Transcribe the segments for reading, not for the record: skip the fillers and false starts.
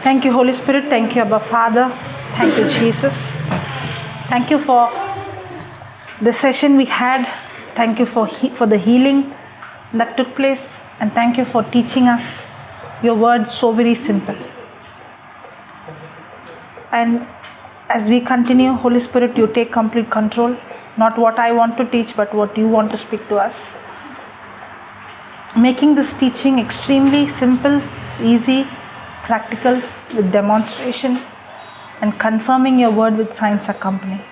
Thank you, Holy Spirit. Thank you, Abba Father. Thank you, Jesus. Thank you for the session we had. Thank you for the healing that took place. And thank you for teaching us your word so very simple. And as we continue, Holy Spirit, you take complete control. Not what I want to teach, but what you want to speak to us. Making this teaching extremely simple, easy, practical, with demonstration, and confirming your word with signs accompanying.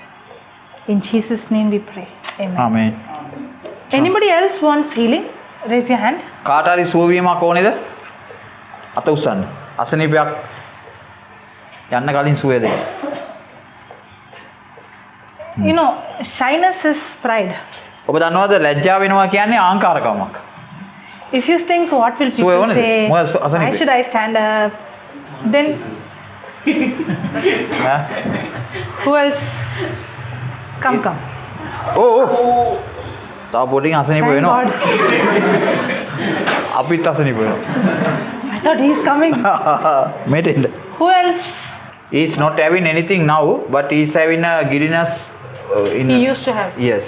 In Jesus' name we pray. Amen. Amen. Anybody else wants healing? Raise your hand. කාට හරි සුව වීමක් ඕනේද? අත උස්සන්න. අසනීපයක් යන්න කලින් සුවය දෙන්න. You know, shyness is pride. ඔබ දන්නවද ලැජ්ජා වෙනවා කියන්නේ අහංකාරකමක්. If you think what will people say, why should I stand up? Then who else? Come. ඕ තව පොඩින් අසනීප Thank වෙනවා. God. අපිත් අසනීප වෙනවා. I thought he's coming. මේට එන්න. Who else? He is not having anything now, but he is having a giddiness in He used to have Yes.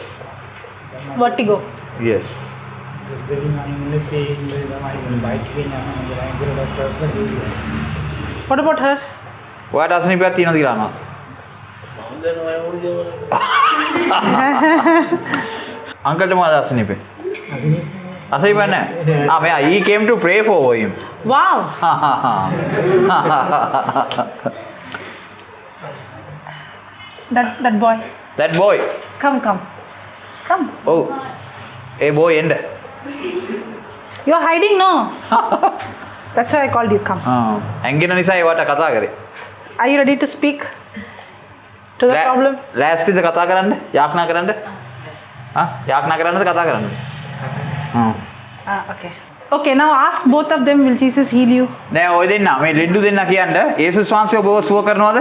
vertigo. Yes. What about her? ඔයාට අසනීපයක් තියෙනවද කියලා අහනවා. අංකල්ට මොකද අසනීපේ? අසනීප නැහැ. මෙයා he came to pray for him. Wow. That boy. That boy. Come. Oh. Hey boy එන්න. You're hiding, no? That's why I called you. Come. ඇඟෙන නිසා ඒවට කතා කරේ. Are you ready to speak to the problem? ලෑස්තිද කතා කරන්න? යාඥා කරන්න? යාඥා කරන්නද කතා කරන්න? Okay. Okay, now ask both of them, will Jesus heal you? නෑ ඔය දෙන්න මේ ලෙඩු දෙන්න කියන්න යේසුස් වහන්සේ ඔබව සුව කරනවද?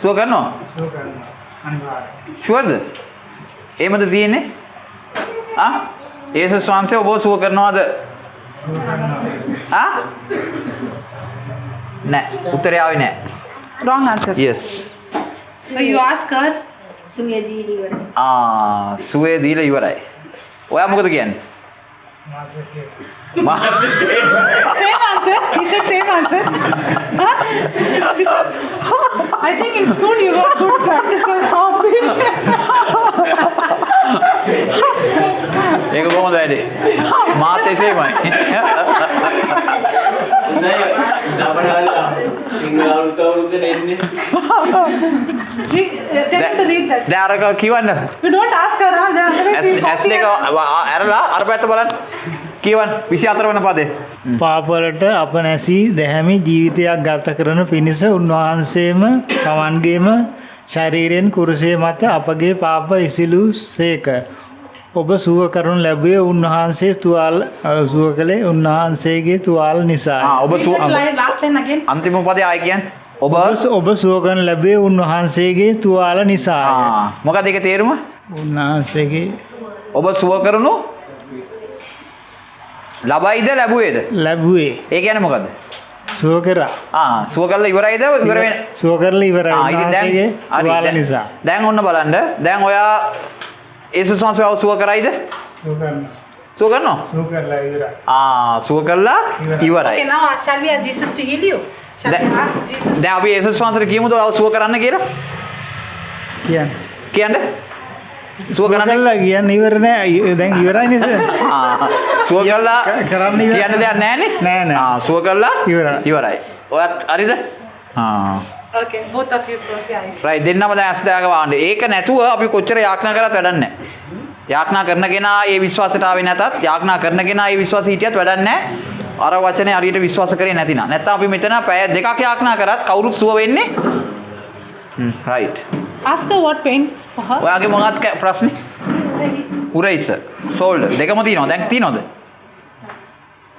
සුව කරනවා. ෂුවර්ද? එහෙමද තියෙන්නේ? යේසුස් වහන්සේ ඔබව සුව කරනවද? නෑ උත්තරය ආවේ නෑ. Wrong answer. Yes. So you ask her. සුවේ දීලා ඉවරයි. ඔයා මොකද කියන්නේ? Same answer. He said same answer. I think in school you got good practice on hopping. ඒක කොහොමද වැඩි? මාත් එසේමයි. Tell him to read that. දැන් අරක කියවන්න. You don't ask her. ඇස් දෙක අරලා අර පැත්ත බලන්න. කියවන්න 24 වෙනි පදේ. පාපවලට අප නැසී දැහැමි ජීවිතයක් ගත කරන පිණිස උන්වහන්සේම තමන්ගේම ශරීරයෙන් කුරුසය මත අපගේ පාප ඉසිලු සේක. ඔබ සුව කරනු ලැබුවේ උන්වහන්සේ තුවාල සුව කළේ උන්වහන්සේගේ තුවාල නිසා. ඔබ සුව last line again. අන්තිම පදේ ආයි කියන්නේ ඔබ සුව කරනු ලැබුවේ උන්වහන්සේගේ තුවාල නිසා. මොකද ඒකේ තේරුම? උන්වහන්සේගේ ඔබ සුව කරනු ලබයිද ලැබුවේද? ලැබුවේ. ඒ කියන්නේ මොකද්ද? සුව කරා. සුව කරලා ඉවරයිද? ඉවර වෙන. සුව කරලා ඉවරයි. උන්වහන්සේගේ තුවාල නිසා. දැන් ඔන්න බලන්න. දැන් ඔයා යේසුස් වහන්සේව සුව කරයිද? සුව කරනවා. සුව කරනවා? සුව කරලා ඉවරයි. සුව කරලා ඉවරයි. Okay, now shall we ask Jesus to heal you? Shall we ask Jesus? දැන් අපි යේසුස් වහන්සේට කියමුද සුව කරන්න කියලා? කියන්නේ? සුව කරන්න කියන්නේ ඉවර නෑ. දැන් ඉවරයි නේද? සුව කරලා කරන්න ඉවර. කියන්න දෙයක් නෑනේ? නෑ. සුව කරලා ඉවරයි. ඔයත් හරිද? Okay, both of you close your eyes. right දෙන්නම දැන් ඇස් දාග වහන්න. ඒක නැතුව අපි කොච්චර යාඥා කරත් වැඩක් නැහැ. යාඥා කරන කෙනා ඒ විශ්වාසයට ආවේ නැතත් යාඥා කරන කෙනා ඒ විශ්වාසය හිටියත් වැඩක් නැහැ. අර වචනේ හරියට විශ්වාස කරේ නැතිනම්. නැත්නම් අපි මෙතන පැය දෙකක් යාඥා කරත් කවුරුත් සුව වෙන්නේ. right. Ask her what pain for her. ඔයාගේ මොනවද ප්‍රශ්නේ? උරයිස. shoulder දෙකම තියෙනවද? දැන් තියෙනවද?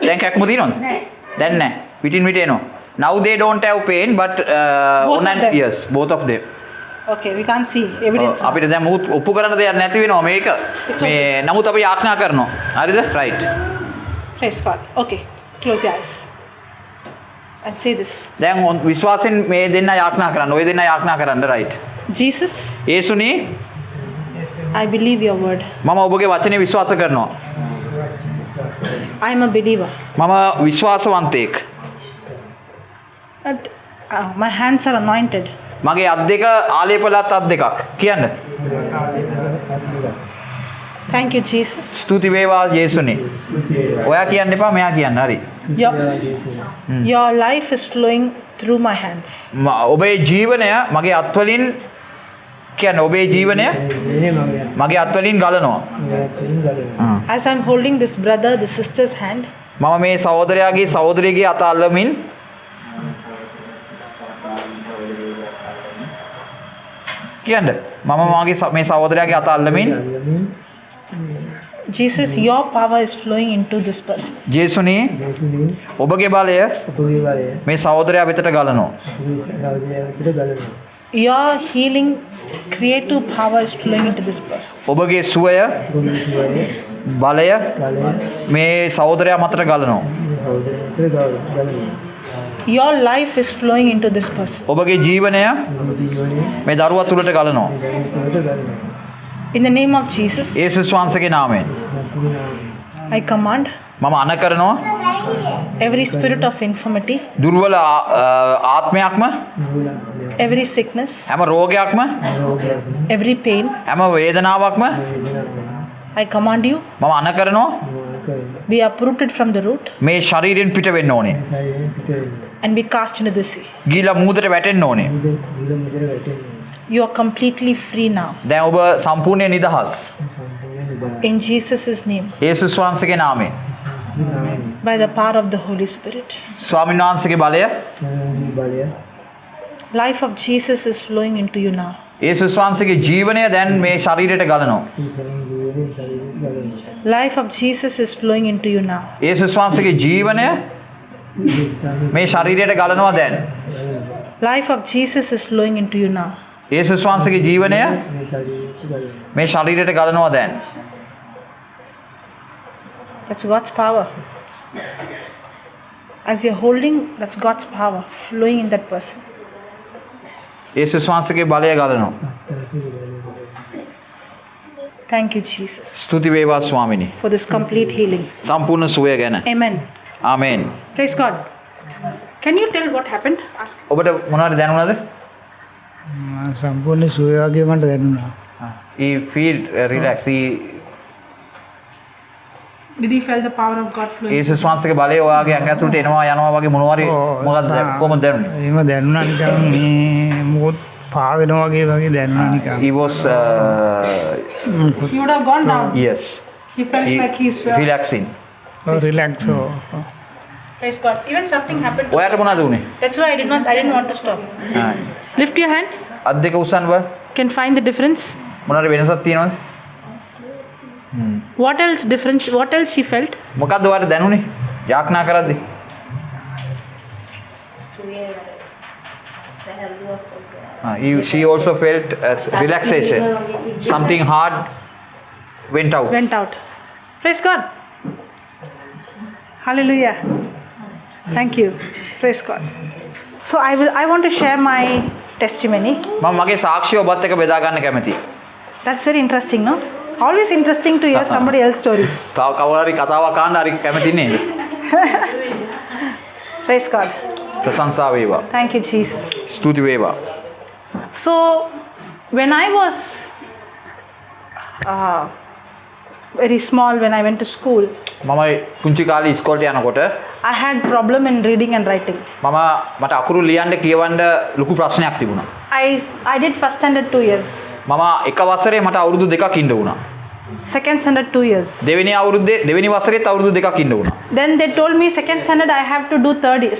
දැන් කැක්ම තියෙනවද? නැහැ. දැන් නැහැ. පිටින් පිට එනවා. Now they don't have pain, but both of them. Yes, both of them. Okay, we can't see evidence. අපිට දැන් ඔප්පු කරන්න දෙයක් නැති වෙනවා මේක. මේ නමුත් අපි යාඥා කරනවා. හරිද? right. Praise God. Okay, close your eyes. and say this. දැන් විශ්වාසයෙන් මේ දෙන්න යාඥා කරන්න. ඔය දෙන්න යාඥා කරන්න right. Jesus, ඒසුනි I believe your word. මම ඔබගේ වචනේ විශ්වාස කරනවා. I am a believer. මම විශ්වාසවන්තයෙක්. But, my hands are anointed. මගේ අත් දෙක ආලේපලත් අත් දෙකක්. කියන්න. Thank you, Jesus. ස්තුති වේවා යේසුනි. ඔයා කියන්න එපා මෙයා කියන්න. හරි. Your life is flowing through my hands. ඔබේ ජීවනය මගේ අත්වලින් කියන්න ඔබේ ජීවනය මගේ අත්වලින් ගලනවා. As I'm holding this brother, the sister's hand, මම මේ සහෝදරයාගේ සහෝදරියගේ අත අල්ලමින් කියන්න මම මාගේ මේ සහෝදරයාගේ අත අල්ලමින් Jesus, your power is flowing into this person. ජේසුනි ඔබගේ බලය මේ සහෝදරයා වෙතට ගලනවා. Your healing creative power is flowing into this person. ඔබගේ සුවය බලය මේ සහෝදරයා මතට ගලනවා. Your life is flowing into this person. ඔබගේ ජීවනය මේ දරුවා තුලට ගලනවා. In the name of Jesus, යේසුස් වහන්සේගේ නාමයෙන් I command මම අණ කරනවා every spirit of infirmity, දුර්වල ආත්මයක්ම every sickness, හැම රෝගයක්ම every pain. හැම වේදනාවක්ම I command you, මම අණ කරනවා be uprooted from the root මේ ශරීරයෙන් පිට වෙන්න ඕනේ. and be cast into the sea. ගිහිලා මූදට වැටෙන්න ඕනේ. You are completely free now. දැන් ඔබ සම්පූර්ණ නිදහස්. In Jesus' name, යේසුස් වහන්සේගේ නාමයෙන් by the power of the Holy Spirit. ස්වාමීන් වහන්සේගේ බලය Life of Jesus is flowing into you now. යේසුස් වහන්සේගේ ජීවනය දැන් මේ ශරීරයට ගලනවා. Life of Jesus is flowing into you now. යේසුස් වහන්සේගේ ජීවනය මේ ශරීරයට ගලනවා දැන්. Life of Jesus is flowing into you now. යේසුස් වහන්සේගේ ජීවනය මේ ශරීරයට ගලනවා දැන්. That's God's power. As you're holding, that's God's power flowing in that person. යේසුස් වහන්සේගේ බලය ගලනවා. Thank you, Jesus, ස්තුති වේවා ස්වාමිනී. for this complete healing. සම්පූර්ණ සුවය ගැන. Amen. ආමේන්. Praise God. Can you tell what happened? Ask. ඔබට මොනවද දැනුණාද? සම්පූර්ණ සුවය වගේ මට දැනුණා. He feel relax. He Did you feel the power of God flowing? යේසුස් වහන්සේගේ බලය ඔයාගේ ඇඟ ඇතුළට එනවා යනවා වගේ මොනවාරි මොකක්ද කොහොමද දැනුනේ? එහෙම දැනුණා නිකන් මේ මොකොත් පාවෙනවා වගේ දැනුණා නිකන්. He was He would have gone down. yes. He felt like he's relaxing. Relax. Praise God. Even something happened. to ඔයාට me. මොනවද උනේ? That's why I didn't want to stop. Lift your hand. අත් දෙක උස්සන්න බෑ. Can find the difference. මොනවාරි වෙනසක් තියෙනවද? What else difference? What else she felt? මොකද්ද ඔයාට දැනුනේ? යාඥා කරද්දී. She also felt relaxation. Something hard went out. Went out. Praise God. Hallelujah. Thank you. Praise God. So I want to share my testimony. මම මගේ සාක්ෂිය ඔබත් එක්ක බෙදා ගන්න කැමතියි. That's very interesting, no? Always interesting to hear somebody else's story. තව කවුරුහරි කතාවක් අහන්න හරි කැමති නේද? Praise God. ප්‍රශංසා වේවා. Thank you, Jesus. ස්තුති වේවා. So when I was very small, when I went to school, මම පුංචි කාලේ ඉස්කෝලේට යනකොට I had problem in reading and writing. මට අකුරු ලියන්න කියවන්න ලොකු ප්‍රශ්නයක් තිබුණා. I did first standard 2 years. මම එක වසරේ මට අවුරුදු දෙකක් ඉන්න වුණා. Second standard 2 years. දෙවෙනි වසරේත් අවුරුදු දෙකක් ඉන්න වුණා. Then they told me second standard I have to do third year.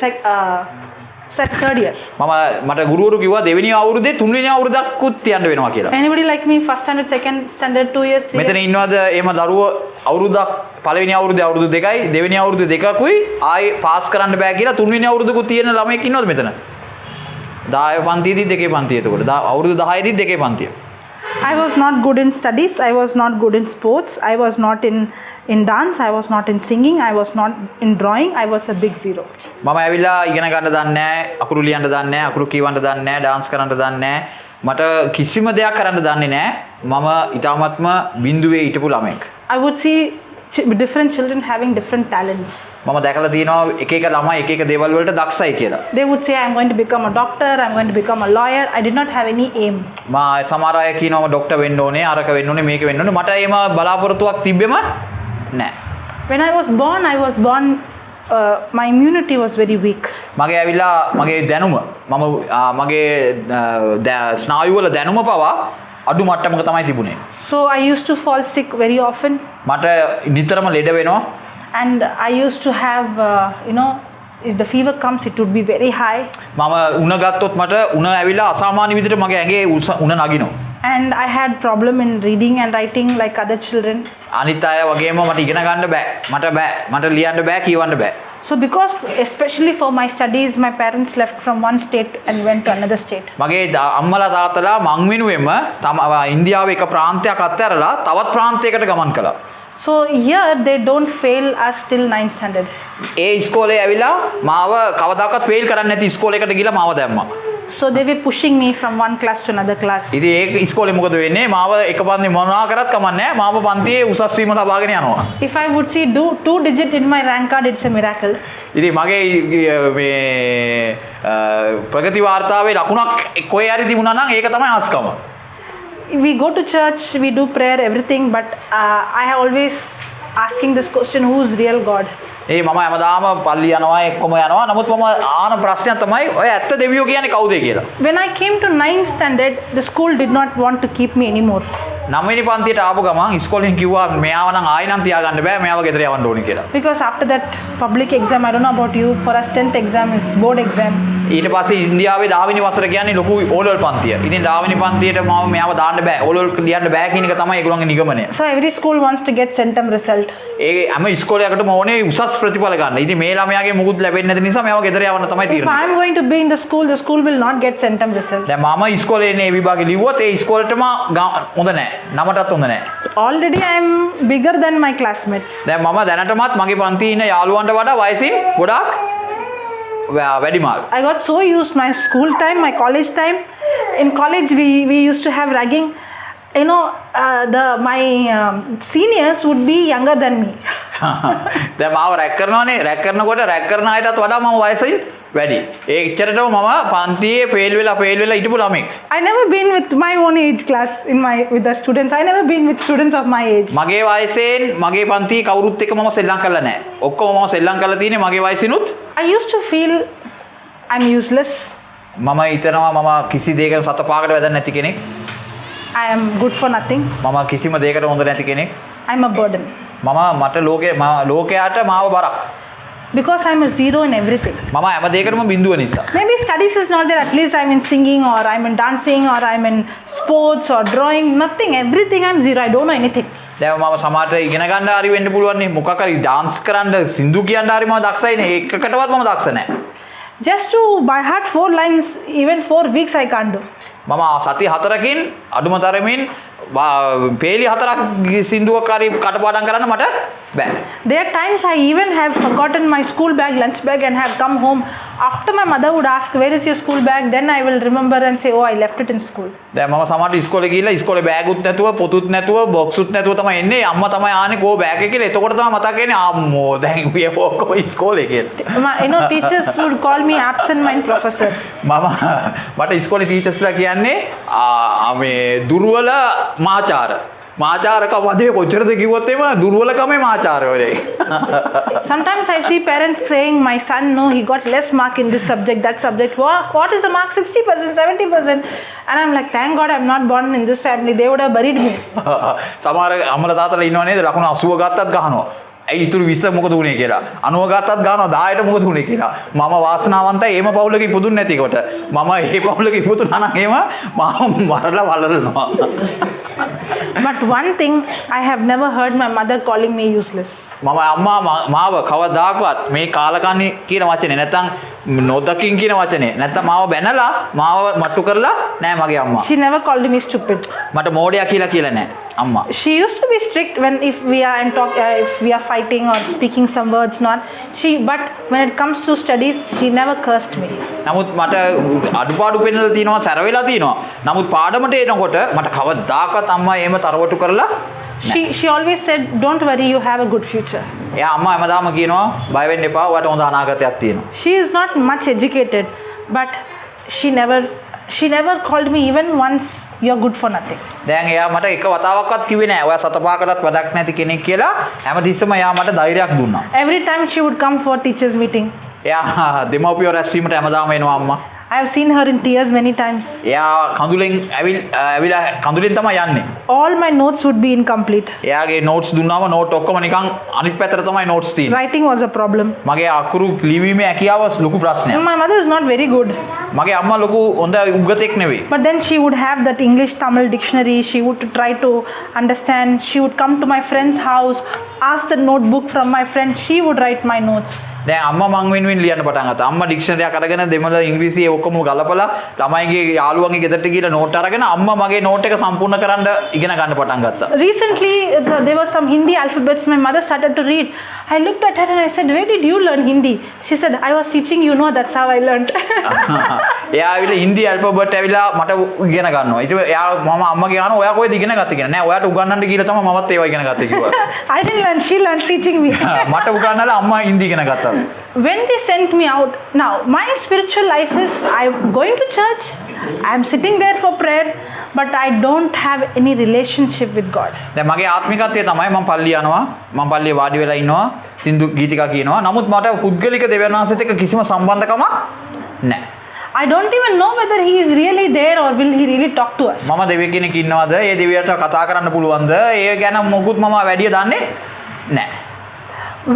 මට ගුරුවරු කිව්වා දෙවෙනි අවුරුද්දේ තුන්වෙනි අවුරුද්දක්කුත් තියන්න වෙනවා කියලා. Anybody like me? First standard, second standard, 2 years, 3 මෙතන years. ඉන්නවද එහෙම දරුවෝ අවුරුද්දක් පළවෙනි අවුරුද්දේ අවුරුදු දෙකයි දෙවෙනි අවුරුද්දේ දෙකකුයි ආයි පාස් කරන්න බෑ කියලා තුන්වෙනි අවුරුද්දකුත් තියෙන ළමයෙක් ඉන්නවද මෙතන? 10 පන්තියේදී දෙකේ පන්තිය එතකොට. අවුරුදු 10 දී දෙකේ පන්තිය. I was not good in studies, I was not good in sports, I was not in dance, I was not in singing, I was not in drawing, I was a big zero. මම ඇවිල්ලා ඉගෙන ගන්න දන්නේ නැහැ, අකුරු ලියන්න දන්නේ නැහැ, අකුරු කියවන්න දන්නේ නැහැ, dance කරන්න දන්නේ නැහැ. මට කිසිම දෙයක් කරන්න දන්නේ නැහැ. මම ඊටාත්ම බිඳුවේ හිටපු ළමෙක්. I would see different children having different talents. මම දැකලා තියෙනවා එක එක ළමයි එක එක දේවල් වලට දක්ෂයි කියලා. They would say, I'm going to become a doctor, I'm going to become a lawyer. I did not have any aim. මා සමහර අය කියනවා ડોක්ටර් වෙන්න ඕනේ, අරක වෙන්න ඕනේ, මේක වෙන්න ඕනේ. මට එහෙම බලාපොරොත්තුවක් තිබෙම නැහැ. When I was born, my immunity was very weak. මගේ ඇවිල්ලා මගේ දැනුම මගේ ස්නායු වල දැනුම පවා අඩු මට්ටමක තමයි තිබුණේ. So I used to fall sick very often. මට නිතරම ලෙඩ වෙනවා. And I used to have, if the fever comes, it would be very high. මම උණ ගත්තොත් මට උණ ඇවිල්ලා අසාමාන්‍ය විදිහට මගේ ඇඟේ උණ නගිනවා. And I had problem in reading and writing like other children. අනිත් අය වගේම මට ඉගෙන ගන්න බෑ. මට ලියන්න බෑ, කියවන්න බෑ. So because especially for my studies, my parents left from one state and went to another state. මගේ අම්මලා තාත්තලා මං වෙනුවෙම ඉන්දියාවේ එක ප්‍රාන්තයක් අත්හැරලා තවත් ප්‍රාන්තයකට ගමන් කළා. So here they don't fail us till 9th standard. ඒ ඉස්කෝලේ ඇවිල්ලා මාව කවදාකවත් ෆේල් කරන්නේ නැති ඉස්කෝලේකට ගිහලා මාව දැම්මා. So they were pushing me from one class to another class. ඉතින් ඒ ඉස්කෝලේ මොකද වෙන්නේ? මාව එක පන්ති මොනවා කරත් කමන්නේ නැහැ. මාව පන්තියේ උසස් වීම ලබාගෙන යනවා. If I would see 2 digit in my rank card, it's a miracle. ඉතින් මගේ මේ ප්‍රගති වාර්තාවේ ලකුණක් කොහේ හරි තිබුණා නම් ඒක තමයි හස්කම. We go to church, we do prayer, everything, but I have always asking this question, who's real God? ඒ මම හැමදාම පල්ලි යනවා එක්කම යනවා. නමුත් මම ආන ප්‍රශ්නය තමයි ඔය ඇත්ත දෙවියෝ කියන්නේ කවුද කියලා. When I came to 9th standard, the school did not want to keep me anymore. 9 වෙනි පන්තියට ආපු ගමන් ඉස්කෝලෙන් කිව්වා මෙයාව නම් ආයෙ නම් තියාගන්න බෑ, මෙයාව ගෙදර යවන්න ඕනේ කියලා. Because after that public exam, I don't know about you, for us 10th exam is board exam. ඊට පස්සේ ඉන්දියාවේ 10 වෙනි වසර කියන්නේ ලොකු ඕලෙවල් පන්තිය. ඉතින් 10 වෙනි පන්තියට මම මෙයාව දාන්න බෑ. ඕලෙවල් ලියන්න බෑ කියන එක තමයි ඒගොල්ලන්ගේ නිගමනය. So every school wants to get centum result. ඒ හැම ඉස්කෝලයකටම ඕනේ උසස් ප්‍රතිඵල ගන්න. ඉතින් මේ ළමයාගේ මුකුත් ලැබෙන්නේ නැති නිසා මෙයාව ගෙදර යවන්න තමයි If තීරණය. I am going to be in the school will not get centum result. දැන් මම ඉස්කෝලේ ඉන්නේ ඒ විභාගේ ලිව්වොත් ඒ ඉස්කෝලේටම හොඳ නැහැ. නමටත් හොඳ නැහැ. Already I am bigger than my classmates. දැන් මම දැනටමත් මගේ පන්තියේ ඉන්න යාළුවන්ට වඩා වයසින් ගොඩාක් වැඩිමාල්. I got so used my school time, my college time. In college we used to have ragging. My seniors would be younger than me. දැන් මාව රැක් කරනවානේ. රැක් කරනකොට රැක් කරන අයටත් වඩා මම වයසින් වැඩි. ඒ ඉච්චරටම මම පන්තියේ ෆේල් වෙලා හිටපු ළමෙක්. I never been with my own age class with the students. I never been with students of my age. මගේ වයසෙන් මගේ පන්තියේ කවුරුත් එක්ක මම සෙල්ලම් කරලා නැහැ. ඔක්කොම මම සෙල්ලම් කරලා තියෙන්නේ මගේ වයසිනුත්. I used to feel I'm useless. මම හිතනවා මම කිසි දෙයකට සත පාකට වැදෙන්නේ නැති කෙනෙක්. I am good for nothing. මම කිසිම දෙයකට හොඳ නැති කෙනෙක්. I'm a burden. මට ලෝකයට මාව බරක්. Because I'm a zero in everything. මම හැම දෙයකටම බිඳුව නිසා. Maybe studies is not there. At least I'm in singing or I'm in dancing or I'm in sports or drawing. Nothing. Everything I'm zero. I don't know anything. දැන් මම සමහරට ඉගෙන ගන්න හරි වෙන්න පුළුවන් නේ. මොකක් හරි dance කරන්න සින්දු කියන්න හරි මම දක්ෂයි නේ. එකකටවත් මම දක්ෂ නැහැ. Just to by heart 4 lines, even 4 weeks I can't do. මම සති 4කින් අඩුම තරමින් පේලි 4ක් සින්දුවක් හරි කටපාඩම් කරන්න මට බෑ. There are times I even have forgotten my school bag, lunch bag and have come home. After my mother would ask, where is your school bag? Then I will remember and say, oh, I left it in school. දැන් මම සමහරට ඉස්කෝලේ ගිහිල්ලා ඉස්කෝලේ bag උත් නැතුව පොතුත් නැතුව box උත් නැතුව තමයි එන්නේ. අම්මා තමයි ආන්නේ කෝ බෑග් එක කියලා. එතකොට තමයි මතක් වෙන්නේ අම්මෝ දැන් ගියේ ඔක්කොම ඉස්කෝලේ කියලා. Teachers would call me absent mind professor. මට ඉස්කෝලේ ටීචර්ස්ලා කියන්නේ මේ දුර්වල මාචාර. මාචාරක පදේ කොච්චරද කිව්වොත් එම දුර්වලකමේ මාචාරවලයි. Sometimes I see parents saying, my son, no, he got less mark in this subject, that subject. What is the mark? 60%, 70%. And I'm like, thank God I'm not born in this family. They would have buried me. සමහර අම්මලා තාත්තලා ඉන්නව නේද? ලකුණු 80 ගත්තත් ගහනවා. ඇයි ඉතුරු 20 මොකද උනේ කියලා. 90 ගත්තත් ගන්නවා 10ට මොකද උනේ කියලා. මම වාසනාවන්තයි එහෙම පවුලක ඉපදුන්නේ නැතිකොට. මම ඒ පවුලක ඉපදුනා නම් එහෙම මම මරලා වලලනවා. But one thing, I have never heard my mother calling me useless. මම අම්මා මාව කවදාකවත් මේ කාලකන්ණි කියන වචනේ නැත්තම් නොදකින් කියන වචනේ නැත්තම් මාව බැනලා මාව මට්ටු කරලා නෑ මගේ අම්මා. She never called me stupid. මට මෝඩයා කියලා නෑ අම්මා. She used to be strict when if we are if we are fighting or speaking some words not. But when it comes to studies, she never cursed me. නමුත් මට අඩුපාඩු පෙන්නලා තියෙනවා සැර වෙලා තියෙනවා. නමුත් පාඩමට එනකොට මට කවදාකවත් අම්මා එහෙම තරවටු කරලා she always said, don't worry, you have a good future. එයා අම්මා හැමදාම කියනවා බය වෙන්න එපා ඔයාට හොඳ අනාගතයක් තියෙනවා. She is not much educated, but she never called me even once, you're good for nothing. දැන් එයා මට එක වතාවක්වත් කිව්වේ නෑ ඔයා සතපාකටත් වැඩක් නැති කෙනෙක් කියලා. හැමතිස්සෙම එයා මට ධෛර්යයක් දුන්නා. Every time she would come for teachers meeting. එයා දෙමව්පියෝ රැස්වීමට හැමදාම එනවා අම්මා. I have seen her in tears many times. එයා කඳුලෙන් ඇවිල්ලා කඳුලෙන් තමයි යන්නේ. All my notes would be incomplete. එයාගේ notes දුන්නාම note ඔක්කොම නිකන් අනිත් පැත්තට තමයි notes තියෙන්නේ. Writing was a problem. මගේ අකුරු ලිවීමේ හැකියාව ලොකු ප්‍රශ්නයක්. My mother is not very good. මගේ අම්මා ලොකු හොඳ උගතෙක් නෙවෙයි. But then she would have that English Tamil dictionary. She would try to understand. She would come to my friend's house, ask the notebook from my friend. She would write my notes. දැන් අම්මා මං වෙනුවෙන් ලියන්න පටන් ගත්තා. අම්මා dictionary එකක් අරගෙන දෙමළ ඉංග්‍රීසි ඔක්කොම ගලපලා ළමයිගේ යාළුවන්ගේ ගෙදරට ගිහලා නෝට් අරගෙන අම්මා මගේ නෝට් එක සම්පූර්ණ කරන්න ඉගෙන ගන්න පටන් ගත්තා. Recently, there were some Hindi alphabets my mother started to read. I looked at her and I said, where did you learn Hindi? She said, I was teaching you, no, that's how I learned. එයා ඇවිල්ලා හින්දි ඇල්ෆබෙට් ඇවිල්ලා මට ඉගෙන ගන්නවා. ඉතින් එයා මම අම්මගේ අහනවා ඔයා කොහෙද ඉගෙන ගත්තේ කියලා. නෑ ඔයාට උගන්වන්න ගිහලා තමයි මමත් ඒවා ඉගෙන ගත්තේ කිව්වා. I didn't learn, she learned teaching me. මට උගන්වලා අම්මා හින්දි ඉගෙන ගත්තා. When they sent me out, now my spiritual life is I'm going to church, I'm sitting there for prayer, but I don't have any relationship with God. දැන් මගේ ආත්මිකත්වය තමයි මම පල්ලිය යනවා. මම පල්ලියේ වාඩි වෙලා ඉන්නවා. සින්දු ගීතිකා කියනවා. නමුත් මට පුද්ගලික දෙවියන් වහන්සේත් එක්ක කිසිම සම්බන්ධකමක් නැහැ. I don't even know whether he is really there or will he really talk to us. මම දෙවියෙක් කෙනෙක් ඉන්නවද? ඒ දෙවියට කතා කරන්න පුළුවන්ද? ඒ ගැන මොකුත් මම වැඩිය දන්නේ නැහැ.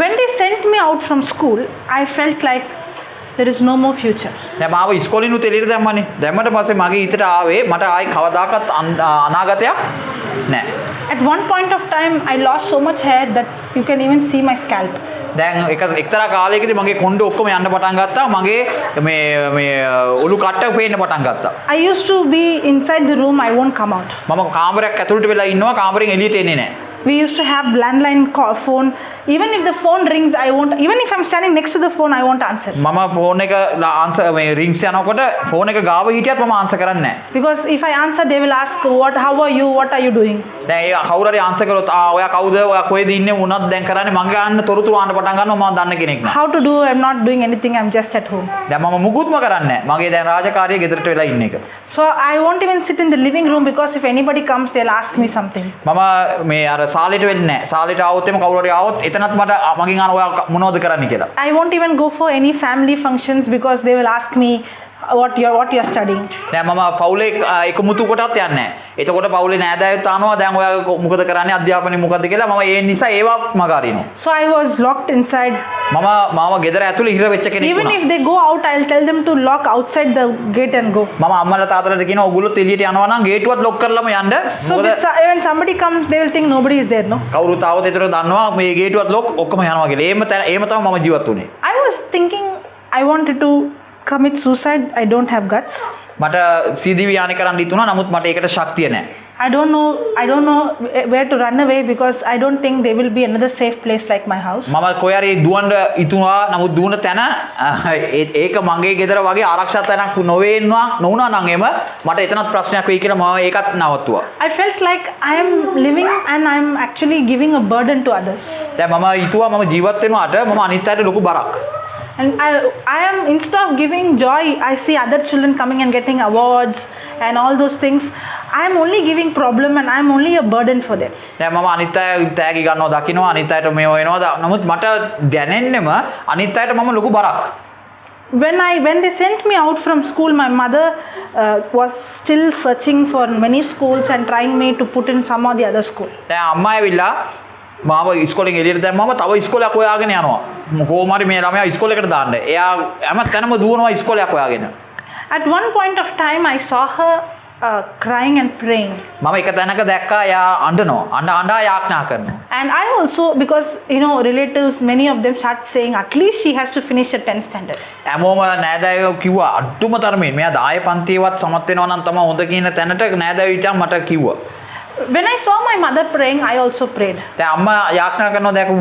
When they sent me out from school, I felt like there is no more future. දැන් මාව ඉස්කෝලේනුත් එළියට දැම්මනේ. දැම්මට පස්සේ මගේ හිතට ආවේ මට ආයි කවදාකවත් අනාගතයක් නැහැ. At one point of time, I lost so much hair that you can even see my scalp. දැන් එක්තරා කාලයකදී මගේ කොණ්ඩ ඔක්කොම යන්න පටන් ගත්තා. මගේ මේ ඔලු කට්ට පේන්න පටන් ගත්තා. I used to be inside the room, I won't come out. මම කාමරයක් ඇතුළට වෙලා ඉන්නවා. කාමරෙන් එළියට එන්නේ නැහැ. We used to have landline phone. Even if the phone rings, I won't. Even if I'm standing next to the phone, I won't answer. මම phone එක answer මේ රින්ග්ස් යනකොට ෆෝන් එක ගාව හිටියත් මම ආන්සර් කරන්නේ නැහැ. Because if I answer, they will ask, how are you? What are you doing? දැන් ඒ කවුරු හරි ආන්සර් කරොත් ඔයා කවුද? ඔයා කොහෙද ඉන්නේ? මොනවද දැන් කරන්නේ? මං ගන්න තොරතුරු ආන්න පටන් ගන්නවා මම දන්න කෙනෙක් නෑ. How to do? I'm not doing anything. I'm just at home. දැන් මම මුකුත්ම කරන්නේ නැහැ. මගේ දැන් රාජකාරිය ගෙදරට වෙලා ඉන්න එක. So I won't even sit in the living room because if anybody comes, they'll ask me something. මම මේ අර සාලෙට වෙන්නේ නැහැ. සාලෙට ආවොත් එimhe කවුරු හරි ආවොත් එතනත් මට මගෙන් අහන ඔයා මොනවද කරන්නේ කියලා. I won't even go for any family functions because they will ask me what you're studying. දැන් මම පවුලේ එකමුතු කොටත් යන්නේ නැහැ. එතකොට පවුලේ නෑදෑයොත් අහනවා දැන් ඔයා මොකද කරන්නේ අධ්‍යාපනය මොකද්ද කියලා මම ඒ නිසා ඒවා මග අරිනවා. So I was locked inside. මම ගෙදර ඇතුළේ හිර වෙච්ච කෙනෙක් Even වුණා. if they go out, I'll tell them to lock outside the gate and go. මම අම්මලා තාත්තලාට කියනවා ඔයගොල්ලෝ එළියට යනවා නම් ගේට්ටුවත් ලොක් කරලාම යන්න. So when somebody comes, they will think nobody is there, no? කවුරුත් ආවොත් ඒතර දන්නවා මේ ගේට්ටුවත් ලොක් ඔක්කොම යනවා කියලා. එහෙම තමයි මම ජීවත් වුනේ. I was thinking I wanted to commit suicide. I don't have guts. මට සීදීවි යානි කරන්න හිතුණා. නමුත් මට ඒකට ශක්තිය නැහැ. I don't know where to run away because I don't think there will be another safe place like my house. මම කොහේ හරි දුවන්න හිතුණා. නමුත් දුවන තැන ඒක මගේ ගෙදර වගේ ආරක්ෂා තැනක් නොවුණා නම් එම මට එතනත් ප්‍රශ්නයක් වෙයි කියලා මම ඒකත් නවත්තුවා. I felt like I am living and I am actually giving a burden to others. දැන් මම හිතුවා මම ජීවත් වෙනවාට මම අනිත් අයට ලොකු බරක්. And I am, instead of giving joy, I see other children coming and getting awards and all those things. I am only giving problem and I am only a burden for them. දැන් මම අනිත් අය තෑගි ගන්නවා දකින්නවා අනිත් අයට මේව වෙනවා. නමුත් මට දැනෙන්නෙම අනිත් අයට මම ලොකු බරක්. When they sent me out from school, my mother was still searching for many schools and trying me to put in some of the other school. දැන් අම්මා ඇවිල්ලා මාව ඉස්කෝලෙන් එළියට දැම්මම තව ඉස්කෝලයක් හොයාගෙන යනවා. කොහොම හරි මේ ළමයා ඉස්කෝලේකට දාන්න. එයා හැම තැනම දුවනවා ඉස්කෝලයක් හොයාගෙන. At one point of time, I saw her crying and praying. මම එක තැනක දැක්කා එයා අඬනවා. අඬා යාඥා කරනවා. And I also, because relatives, many of them start saying at least she has to finish the 10th standard. හැමෝම නෑදෑයෝ කිව්වා අඩුම තරමේ මෙයා 10 පන්තියවත් සමත් වෙනවා නම් තමයි හොඳ කියන තැනට නෑදෑයෝ හිටියන් මට කිව්වා. When I saw my mother praying, I also prayed. දැන් අම්මා යාඥා කරනවා දැකපු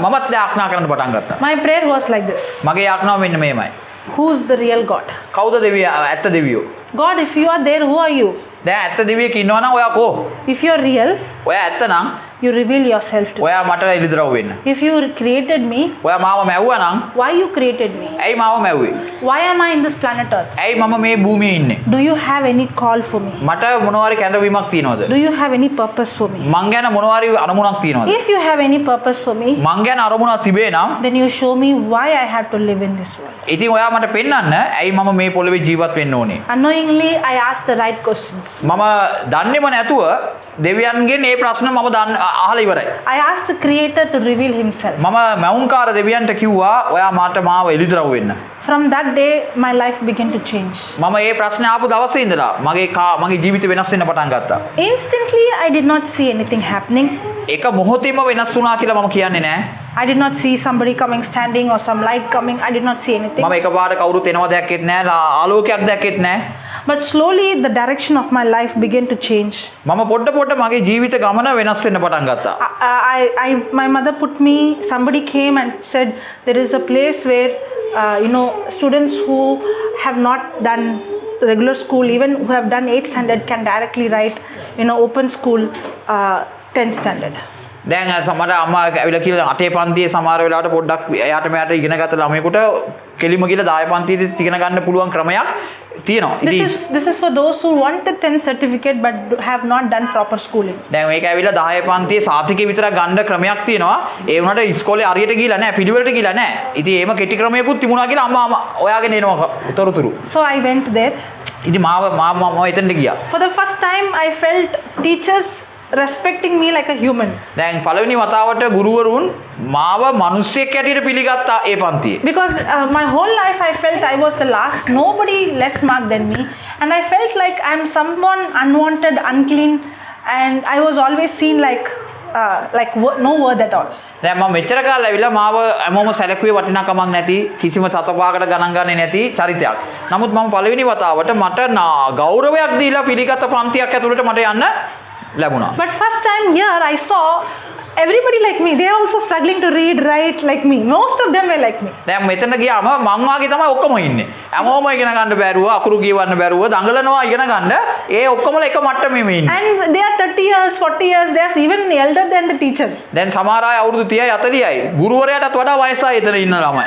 මමත් යාඥා කරන්න පටන් ගත්තා. My prayer was like this. මගේ යාඥාව මෙන්න මේමයි. Who's the real God? කවුද දෙවියා ඇත්ත දෙවියෝ? God, if you are there, who are you? දැන් ඇත්ත දෙවියෙක් ඉන්නවා නම් ඔයා කෝ? If you are real, ඔයා ඇත්ත නම් you reveal yourself to me. ඔයා මට එළිදරව් වෙන්න. If you created me, ඔයා මාව මැව්වා නම් why you created me? ඇයි මාව මැව්වේ? Why am I in this planet Earth? ඇයි මම මේ භූමියේ ඉන්නේ? Do you have any call for me? මට මොනවාරි කැඳවීමක් තියනවද? Do you have any purpose for me? මං ගැන මොනවාරි අරමුණක් තියනවද? If you have any purpose for me, මං ගැන අරමුණක් තිබේ නම් then you show me why I have to live in this world. ඉතින් ඔයා මට පෙන්වන්න ඇයි මම මේ පොළවේ ජීවත් වෙන්න ඕනේ? Unknowingly, I asked the right questions. මම දන්නේම නැතුව දෙවියන්ගෙන් මේ ප්‍රශ්න මම අහලා ඉවරයි. I asked the Creator to reveal Himself. මම මෞංකාර දෙවියන්ට කිව්වා ඔයා මට මාව එළිදරව් වෙන්න. From that day, my life began to change. මම මේ ප්‍රශ්නේ ආපු දවසේ ඉඳලා මගේ ජීවිතේ වෙනස් වෙන්න පටන් ගත්තා. Instantly, I did not see anything happening. එක මොහොතේම වෙනස් වුණා කියලා මම කියන්නේ නැහැ. I did not see somebody coming standing or some light coming. I did not see anything. මම එකපාර කවුරුත් එනවා දැක්කෙත් නැහැ, ආලෝකයක් දැක්කෙත් නැහැ. But slowly, the direction of my life began to change. මම පොඩ මගේ ජීවිත ගමන වෙනස් වෙන්න පටන් ගත්තා. My mother put me, somebody came and said, there is a place where, students who have not done regular school, even who have done 8th standard, can directly write, open school, 10th standard. දැන් සමහර අම්මා ඇවිල්ලා කියලා 8 පන්තියේ සමහර වෙලාවට පොඩ්ඩක් එයාට මෙයාට ඉගෙන ගත්ත ළමයෙකුට කෙලිම ගිහලා 10 පන්තියේදී ඉගෙන ගන්න පුළුවන් ක්‍රමයක් තියෙනවා. This is for those who want the 10th certificate but have not done proper schooling. දැන් මේක ඇවිල්ලා 10 පන්තියේ සාතිකේ විතර ගන්න ක්‍රමයක් තියෙනවා. ඒ වුණාට ඉස්කෝලේ හරියට ගිහලා නැහැ, පිළිවෙලට ගිහලා නැහැ. ඉතින් එහෙම කෙටි ක්‍රමයකුත් තිබුණා කියලා අම්මා ඔයාගෙන එනවා තොරතුරු. So I went there. ඉතින් මාව එතනට ගියා. For the first time I felt teachers respecting me like a human. දැන් පළවෙනි වතාවට ගුරුවරුන් මාව මිනිස්සෙක් ඇටියට පිළිගත්තා ඒ පන්තියේ. Because my whole life I felt I was the last, nobody less marked than me, and I felt like I'm someone unwanted, unclean, and I was always seen like no worth at all. දැන් මම මෙච්චර කාලෙ ඇවිල්ලා මාව හැමෝම සැලකුවේ වටිනාකමක් නැති, කිසිම සතපාකට ගණන් ගන්නේ නැති චරිතයක්. නමුත් මම පළවෙනි වතාවට මට ගෞරවයක් දීලා පිළිගත් පන්තියක් ඇතුළට මට යන්න ලැබුණා. But first time here I saw everybody like me. They are also struggling to read, write like me. Most of them were like me. දැන් මෙතන ගියාම මං වාගේ තමයි ඔක්කොම ඉන්නේ. හැමෝම ඉගෙන ගන්න බැරුව, අකුරු කියවන්න බැරුව, දඟලනවා ඉගෙන ගන්න. ඒ ඔක්කොමලා එක මට්ටමේම ඉන්නේ. And they are 30 years, 40 years. They are even elder than the teacher. දැන් සමහර අය අවුරුදු 30යි 40යි. ගුරුවරයාටත් වඩා වයසයි එතන ඉන්න ළමයි.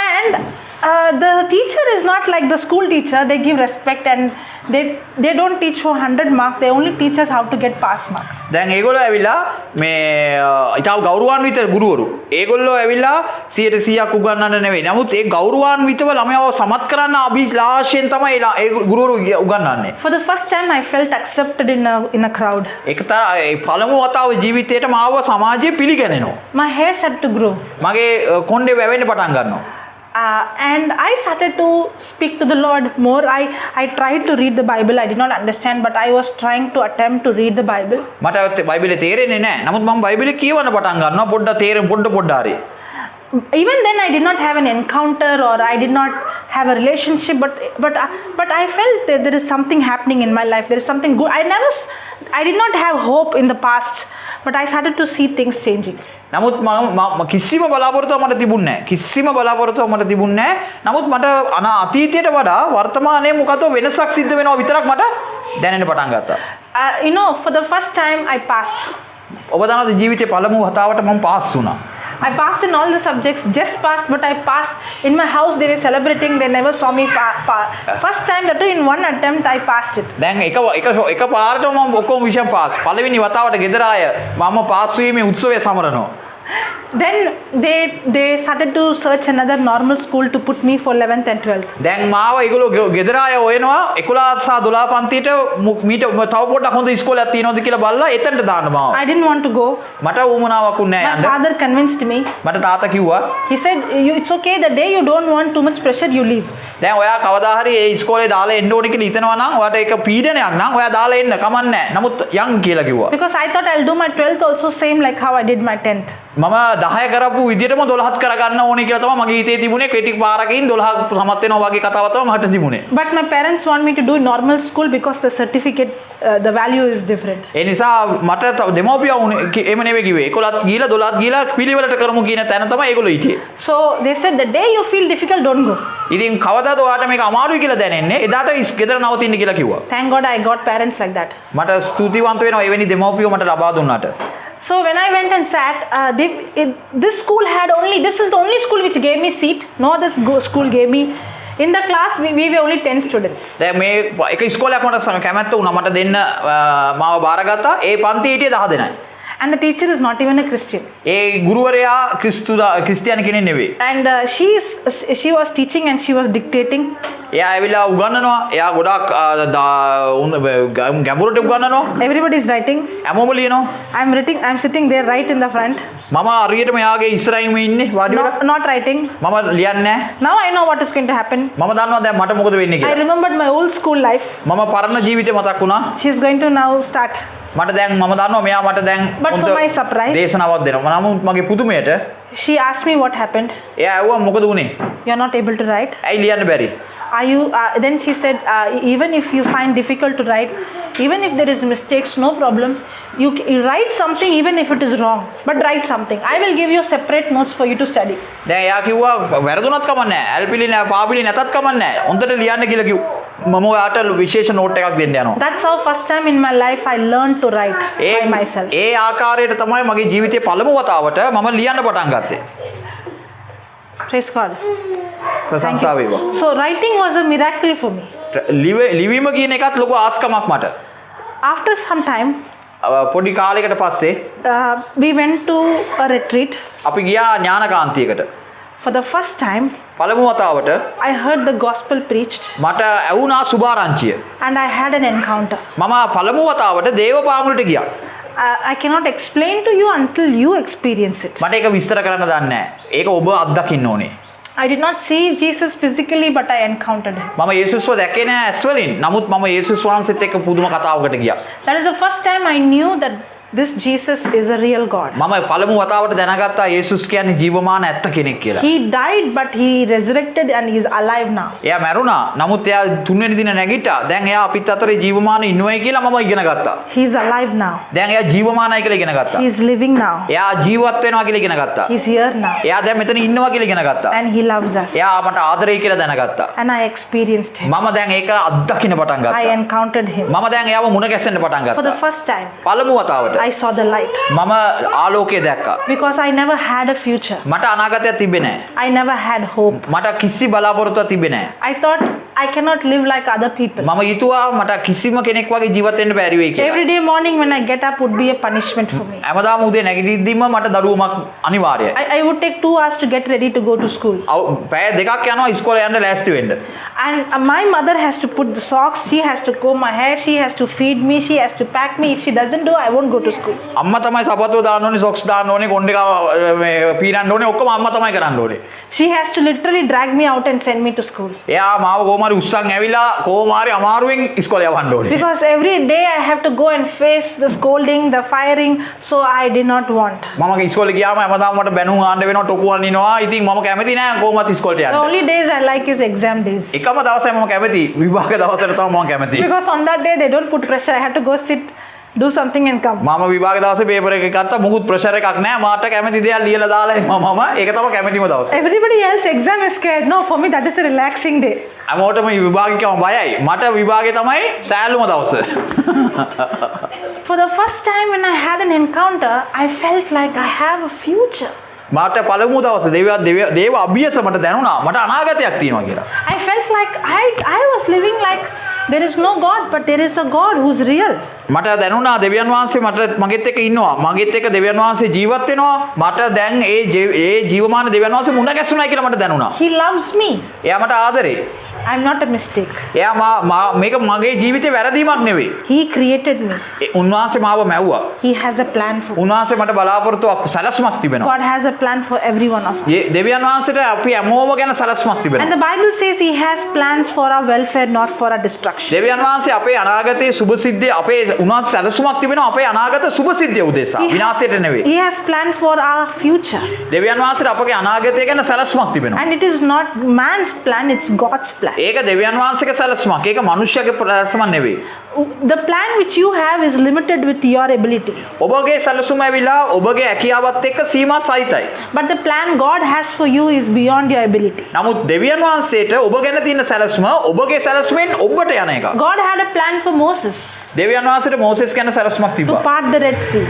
And the teacher is not like the school teacher. They give respect and they don't teach for 100 marks. They only teach us how to get pass mark. දැන් ඒගොල්ලෝ ඇවිල්ලා මේ ඊටව ගෞරවාන්විත ගුරුවරු. ඒගොල්ලෝ ඇවිල්ලා 100%ක් උගන්වන්න නෙවෙයි. නමුත් ඒ ගෞරවාන්විතව ළමයව සමත් කරන්න අභිලාෂයෙන් තමයි ඒ ගුරුවරු උගන්වන්නේ. For the first time I felt accepted in a crowd. ඒ පළමු වතාව ජීවිතේට මාව සමාජයේ පිළිගැනෙනවා. My hair started to grow. මගේ කොණ්ඩේ වැවෙන්න පටන් ගන්නවා. And I started to speak to the Lord more. I tried to read the Bible. I did not understand, but I was trying to attempt to read the Bible. මට බයිබලේ තේරෙන්නේ නැහැ. නමුත් මම බයිබලේ කියවන්න පටන් ගන්නවා පොඩ්ඩ හරි. Even then I did not have an encounter or I did not have a relationship, but I felt that there is something happening in my life. There is something good. I did not have hope in the past, but I started to see things changing. නමුත් මම කිසිම බලාපොරොත්තුවක් මට තිබුණේ නැහැ. නමුත් මට අතීතයට වඩා වර්තමානයේ මොකද වෙනසක් සිද්ධ වෙනවා විතරක් මට දැනෙන්න පටන් ගත්තා. For the first time I passed. ඔබ දන්නවද ජීවිතේ පළමු වතාවට මම පාස් වුණා. I passed in all the subjects, just passed, but I passed. In my house they were celebrating, they never saw me first time that in one attempt I passed it. දැන් එක පාරටම මම ඔක්කොම විෂය pass. පළවෙනි වතාවට ගෙදර ආය මම පාස් වීමේ උත්සවය සමරනවා. Then they started to search another normal school to put me for 11th and 12th. දැන් මාව ඒගොල්ලෝ ගෙදර අය හොයනවා 11 සහ 12 පන්තියට මීට තව පොඩ්ඩක් හොඳ ඉස්කෝලයක් තියෙනවද කියලා බලලා එතනට දාන්න මාව. I didn't want to go. මට උවමනාවක් උන්නේ My නැහැ යන්න. father convinced me. මට තාත්තා කිව්වා He said, it's okay, the day you don't want too much pressure, you leave. දැන් ඔයා කවදා හරි ඒ ඉස්කෝලේ දාලා එන්න ඕනේ කියලා හිතනවා නම් ඔයාට ඒක පීඩනයක් නම් ඔයා දාලා එන්න කමන්නේ නැහැ. නමුත් යන් කියලා කිව්වා. Because I thought I'll do my 12th also same like how I did my 10th. මම 10 කරපු විදිහටම 12ත් කරගන්න ඕනේ කියලා තමයි මගේ හිතේ තිබුණේ. කෙටි පාරකින් 12 සමත් වෙනවා වගේ කතාවක් තමයි මට තිබුණේ. But my parents want me to do normal school because the certificate, the value is different. ඒ නිසා මට දෙමෝපියෝ එහෙම නෙවෙයි කිව්වේ. 11ත් ගිහලා 12ත් ගිහලා පිළිවෙලට කරමු කියන තැන තමයි ඒගොල්ලෝ හිටියේ. So they said the day you feel difficult, don't go. ඉතින් කවදාද ඔයාට මේක අමාරුයි කියලා දැනෙන්නේ? එදාට ගෙදර නවතින්න කියලා කිව්වා. Thank God I got parents like that. මට ස්තුතිවන්ත වෙනවා එවැනි දෙමෝපියෝ මට ලබා දුන්නාට. So when I went and sat, this school had only, this is the only school which gave me seat. No other school gave me. In the class, we were only 10 students. දැන් මේ එක ඉස්කෝලයක් මට කැමැත්ත වුණා. මට දෙන්න මාව බාරගත්තා. ඒ පන්තියේ හිටියේ 10 දෙනයි. And the teacher is not even a Christian. ඒ ගුරුවරයා ක්‍රිස්තියානි කෙනෙක් නෙවෙයි. And she was teaching and she was dictating. එයා ඇවිල්ලා උගන්වනවා. එයා ගොඩක් ගැඹුරට උගන්වනවා. Everybody is writing. හැමෝම ලියනවා. I'm sitting there right in the front. මම හරියටම එයාගේ ඉස්සරහින්ම ඉන්නේ වාඩි වෙලා. Not writing. මම ලියන්නේ නැහැ. Now I know what is going to happen. මම දන්නවා දැන් මට මොකද වෙන්නේ I කියලා. remembered my old school life. මම පරණ ජීවිතේ මතක් වුණා. She is going to now start. මට දැන් මම දන්නවා මෙයා මට දැන් But for my surprise, දේශනාවක් දෙනවා. නමුත් මගේ පුදුමයට she asked me what happened. එයා ඇහුවා මොකද වුනේ? You are not able to write. ඇයි ලියන්න බැරි? Are you? Then she said, even if you find difficult to write, even if there is mistakes, no problem. You write something even if it is wrong, but write something. I will give you separate notes for you to study. දැන් එයා කිව්වා වැරදුනත් කමන්නේ නැහැ. ඇල්පිලි නැහැ, පාපිලි නැතත් කමන්නේ නැහැ. හොඳට ලියන්න කියලා කිව්වා. මම ඔයාට විශේෂ නෝට් එකක් දෙන්න යනවා. That's how first time in my life I learned to write by myself. ඒ ආකාරයට තමයි මගේ ජීවිතේ පළමු වතාවට මම ලියන්න පටන් ගත්තේ. Praise God. ප්‍රශංසා වේවා. So writing was a miracle for me. ලිවීම කියන එකත් ලොකු ආස්කමක් මට. After some time, පොඩි කාලයකට පස්සේ we went to a retreat. අපි ගියා ඥානකාන්තියකට. For the first time, පළමු වතාවට I heard the gospel preached. මට ඇහුණා සුභාරංචිය. And I had an encounter. මම පළමු වතාවට දේව පාමුලට ගියා. I cannot explain to you until you experience it. මට ඒක විස්තර කරන්න දන්නේ නැහැ. ඒක ඔබ අත්දකින්න ඕනේ. I did not see Jesus physically, but I encountered him. මම යේසුස්ව දැකේ නැහැ ඇස් වලින්. නමුත් මම යේසුස් වහන්සේත් එක්ක පුදුම කතාවකට ගියා. That is the first time I knew that this Jesus is a real God. මම පළමු වතාවට දැනගත්තා යේසුස් කියන්නේ ජීවමාන ඇත්ත කෙනෙක් කියලා. He died, but he resurrected and he is alive now. එයා මැරුණා. නමුත් එයා තුන්වෙනි දින නැගිට්ටා. දැන් එයා අපිත් අතරේ ජීවමාන ඉන්නවයි කියලා මම ඉගෙන ගත්තා. He is alive now. දැන් එයා ජීවමානයි කියලා ඉගෙන ගත්තා. He is living now. එයා ජීවත් වෙනවා කියලා ඉගෙන ගත්තා. He is here now. එයා දැන් මෙතන ඉන්නවා කියලා ඉගෙන ගත්තා. And he loves us. එයා මට ආදරෙයි කියලා දැනගත්තා. And I experienced him. මම දැන් ඒක අත්දකින්න පටන් I ගත්තා. encountered him. මම දැන් එයාව මුණ ගැසෙන්න පටන් For the ගත්තා. first time, පළමු වතාවට I saw the light. මම ආලෝකය දැක්කා. Because I never had a future. මට අනාගතයක් තිබ්බේ නැහැ. I never had hope. මට කිසි බලාපොරොත්තුවක් තිබ්බේ නැහැ. I thought I cannot live like other people. මම හිතුවා මට කිසිම කෙනෙක් වගේ ජීවත් වෙන්න බැරි වෙයි කියලා. Every day morning when I get up would be a punishment for me. හැමදාම උදේ නැගිටිද්දිම මට දරුවමක් අනිවාර්යයි. I would take 2 hours to get ready to go to school. පැය දෙකක් යනවා ඉස්කෝලේ යන්න ලෑස්ති වෙන්න. And my mother has to put the socks, she has to comb my hair, she has to feed me, she has to pack me. If she doesn't do, I won't go to school. අම්මා තමයි සපත්තුව දාන්න ඕනේ, socks දාන්න ඕනේ, කොණ්ඩේ මේ පීරන්න ඕනේ, ඔක්කොම අම්මා තමයි කරන්න ඕනේ. She has to literally drag me out and send me to school. එයා මාව කොහොම හරි උස්සන් ඇවිලා කොහොම හරි අමාරුවෙන් ඉස්කෝලේ යවන්න ඕනේ. Because every day I have to go and face the scolding, the firing, so I did not want. මම ඉස්කෝලේ ගියාම හැමදාම මට බැනුම් ආන්න වෙනවා, ටොකු අනිනවා. ඉතින් මම කැමති නෑ කොහොමවත් ඉස්කෝලේට The යන්න. only days I like is exam days. එකම දවසයි මම කැමති විභාග දවසට තමයි මම කැමති. Because on that day they don't put pressure. I have to go sit, do something and come. මම විභාග දවසේ පේපර් එක ගත්තා මොකුත් ප්‍රෙෂර් එකක් නෑ මාට කැමති දේවල් ලියලා දාලා මම ඒක තමයි කැමතිම දවස. Everybody else exam is scared. No, for me that is a relaxing day. හැමෝටම විභාගිකම බයයි. මට විභාගේ තමයි සෑහලුම දවස. For the first time when I had an encounter, I felt like I have a future. මට පළමු දවසේ දේව අභියස මට දැනුණා. මට අනාගතයක් තියෙනවා කියලා. I felt like I was living like There is no God, but there is a God who's real. මට දැනුණා දෙවියන් වහන්සේ මට මගෙත් එක්ක ඉන්නවා. මගෙත් එක්ක දෙවියන් වහන්සේ ජීවත් වෙනවා. මට දැන් ඒ ජීවමාන දෙවියන් වහන්සේ මුණ ගැසුණා කියලා මට දැනුණා. He loves me. එයා මට ආදරේ. I'm not a mistake. එයා මේක මගේ ජීවිතේ වැරදීමක් නෙවෙයි. He created me. උන්වහන්සේ මාව මැව්වා. He has a plan for me. උන්වහන්සේ මට බලාපොරොත්තුවක් සැලසුමක් තිබෙනවා. God has a plan for every one of us. දෙවියන් වහන්සේට අපි හැමෝම ගැන සැලසුමක් And තිබෙනවා. the Bible says He has plans for our welfare, not for our destruction. දෙවියන් වහන්සේ අපේ අනාගතයේ සුභසිද්ධිය අපේ උන්වහන්සේ සැලසුමක් තිබෙනවා අපේ අනාගත සුභසිද්ධිය උදෙසා. විනාශයට නෙවෙයි. He has planned for our future. දෙවියන් වහන්සේට අපගේ අනාගතය ගැන සැලසුමක් තිබෙනවා. And it is not man's plan, it's God's plan. ඒක දෙවියන් වහන්සේගේ සැලසුමක්. ඒක මනුෂ්‍යගේ සැලසුමක් නෙවෙයි. The plan which you have is limited with your ability. ඔබගේ සැලසුම ඇවිලා ඔබගේ හැකියාවත් එක්ක සීමා සහිතයි. But the plan God has for you is beyond your ability. නමුත් දෙවියන් වහන්සේට ඔබ ගැන තියෙන සැලසුම ඔබගේ සැලසුමෙන් ඔබට යන එක. God had a plan for Moses දෙවියන් වහන්සේට මෝසෙස් ගැන සැලසුමක් to තිබ්බා. part the Red Sea,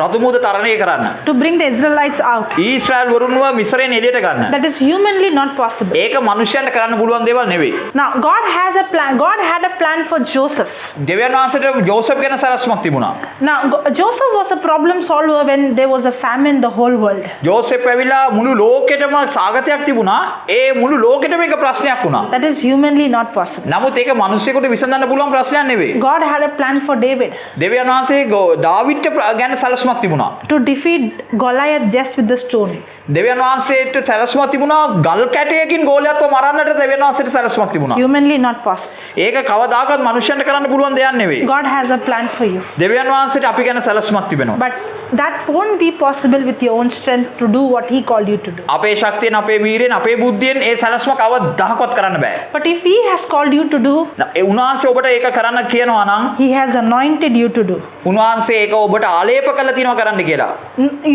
රතු මුහුද තරණය කරන්න. to bring the Israelites out. Israel වරුන්ව මිස්රයෙන් එළියට ගන්න. That is humanly not possible. ඒක මනුෂ්‍යයන්ට කරන්න පුළුවන් දේවල් නෙවෙයි. Now, God has a plan. God had a plan for Joseph. දෙවියන් වහන්සේට ජෝසප් ගැන සැලසුමක් තිබුණා. Now, Joseph was a problem solver when there was a famine in the whole world. Joseph ඇවිල්ලා මුළු ලෝකෙටම සාගතයක් තිබුණා. ඒ මුළු ලෝකෙටම එක ප්‍රශ්නයක් වුණා. That is humanly not possible. නමුත් ඒක මිනිස්සුෙකුට විසඳන්න පුළුවන් ප්‍රශ්නයක් නෙවෙයි. God had a plan for David දෙවියන් වහන්සේ දාවිඩ්ට ගැන සැලසුමක් තිබුණා. to defeat Goliath just with the stone. දෙවියන් වහන්සේට සැලසුමක් තිබුණා ගල් කැටයකින් ගෝලියත්ව මරන්නට දෙවියන් වහන්සේට සැලසුමක් තිබුණා. Humanly not possible. ඒක කවදාකවත් මනුෂ්‍යයන්ට කරන්න පුළුවන් දෙයක් නෙවෙයි. God has a plan for you. දෙවියන් වහන්සේට අපි ගැන සැලසුමක් තිබෙනවා. But that won't be possible with your own strength to do what He called you to do. අපේ ශක්තියෙන් අපේ වීරියෙන් අපේ බුද්ධියෙන් ඒ සැලසුම කවදාකවත් කරන්න බෑ. But if He has called you to do, ඒ උන්වහන්සේ ඔබට ඒක කරන්න කියනවා නම් He has anointed you to do. උන්වහන්සේ ඒක ඔබට ආලේප කරලා තියනවා කරන්න කියලා.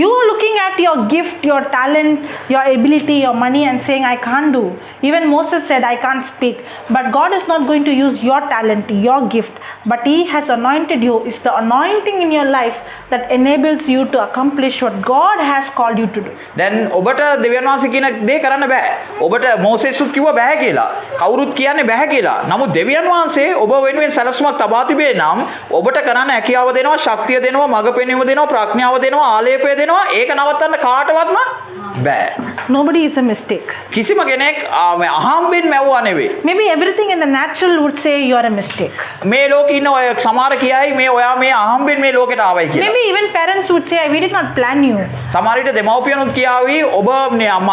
You are looking at your gift, your talent, your ability, your money and saying, I can't do. Even Moses said, I can't speak. But God is not going to use your talent, your gift. But He has anointed you. It's the anointing in your life that enables you to accomplish what God has called you to do. දැන් ඔබට දෙවියන් වහන්සේ කියන දේ කරන්න බෑ. ඔබට මෝසෙස්ුත් කිව්වා බෑ කියලා. කවුරුත් කියන්නේ බෑ කියලා. නමුත් දෙවියන් වහන්සේ ඔබ වෙනුවෙන් සැලසුමක් තබා තිබේ නම් ඔබට කරන්න හැකියාව දෙනවා, ශක්තිය දෙනවා, මඟ පෙන්වීම දෙනවා, ප්‍රඥාව දෙනවා, ආලේපය දෙනවා. ඒක නවත්තන්න කාටවත්ම බෑ. Nobody is a mistake. කිසිම කෙනෙක් අහම්බෙන් මැව්වා නෙවෙයි. Maybe everything in the natural would say you are a mistake. මේ ලෝකේ ඉන්න ඔය සමහර කියයි මේ ඔයා මේ අහම්බෙන් මේ ලෝකෙට ආවයි කියලා. Maybe even parents would say, we did not plan you. සමහර විට දෙමව්පියනුත් කියාවි ඔබ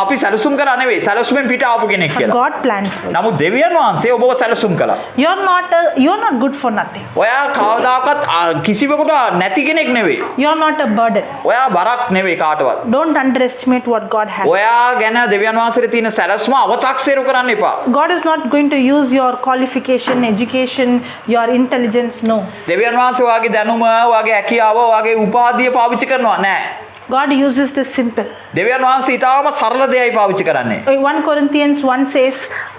අපි සැලසුම් කරා නෙවෙයි සැලසුමෙන් පිට ආපු කෙනෙක් But කියලා. God planned for you. නමුත් දෙවියන් වහන්සේ ඔබව සැලසුම් කළා. You're not good for nothing. ඔයා කවදාකවත් කිසිවෙකුට නැති කෙනෙක් නෙවෙයි. You're not a burden. ඔයා බරක් නෙවෙයි කාටවත්. Don't underestimate what God has. ඔයා ගැන දෙවියන් වහන්සේට තියෙන සැලසුම අව탁සේරු කරන්න එපා. God is not going to use your qualification, education, your intelligence. No. දෙවියන් වහන්සේ ඔයාගේ දැනුම, ඔයාගේ හැකියාව, ඔයාගේ උපාධිය පාවිච්චි කරනවා නෑ. God uses this simple. දෙවියන් වහන්සේ ඊටාම සරල දෙයයි පාවිච්චි කරන්නේ. 1 Corinthians 1 says,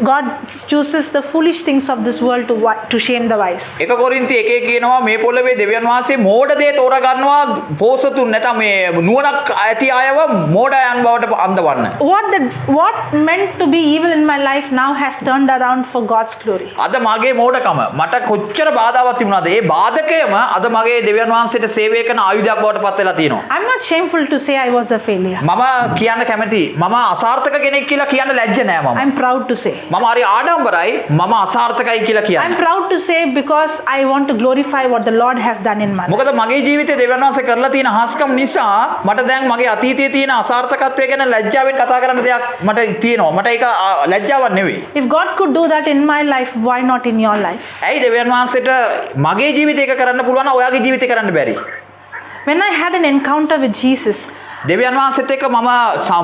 God chooses the foolish things of this world to shame the wise. එක කොරින්ති 1 කියනවා මේ පොළවේ දෙවියන් වහන්සේ මෝඩ දේ තෝරා ගන්නවා පෝසතුන් නැත්නම් මේ නුවණක් ඇති අයව මෝඩයන් බවට අන්දවන්න. What meant to be evil in my life now has turned around for God's glory. අද මගේ මෝඩකම මට කොච්චර බාධාවක් තිබුණාද? ඒ බාධකයම අද මගේ දෙවියන් වහන්සේට සේවය කරන ආයුධයක් බවට පත් වෙලා තියෙනවා. I'm not shameful to say I was a failure. මම කියන්න කැමති මම අසාර්ථක කෙනෙක් කියලා කියන්න ලැජ්ජ නෑ මම. I'm proud to say. මම හරි ආඩම්බරයි මම අසාර්ථකයි කියලා කියන්න. I'm proud to say because I want to glorify what the Lord has done in my life. මොකද මගේ ජීවිතේ දෙවියන් වහන්සේ කරලා තියෙන හාස්කම් නිසා මට දැන් මගේ අතීතයේ තියෙන අසාර්ථකත්වය ගැන ලැජ්ජාවෙන් කතා කරන්න දෙයක් මට තියෙනවා. මට ඒක ලැජ්ජාවක් නෙවෙයි. If God could do that in my life, why not in your life? ඇයි දෙවියන් වහන්සේට මගේ ජීවිතේ ඒක කරන්න පුළුවන් නම් ඔයාගේ ජීවිතේ කරන්න බැරි? When I had an encounter with Jesus, දෙවියන් වහන්සේත් එක්ක මම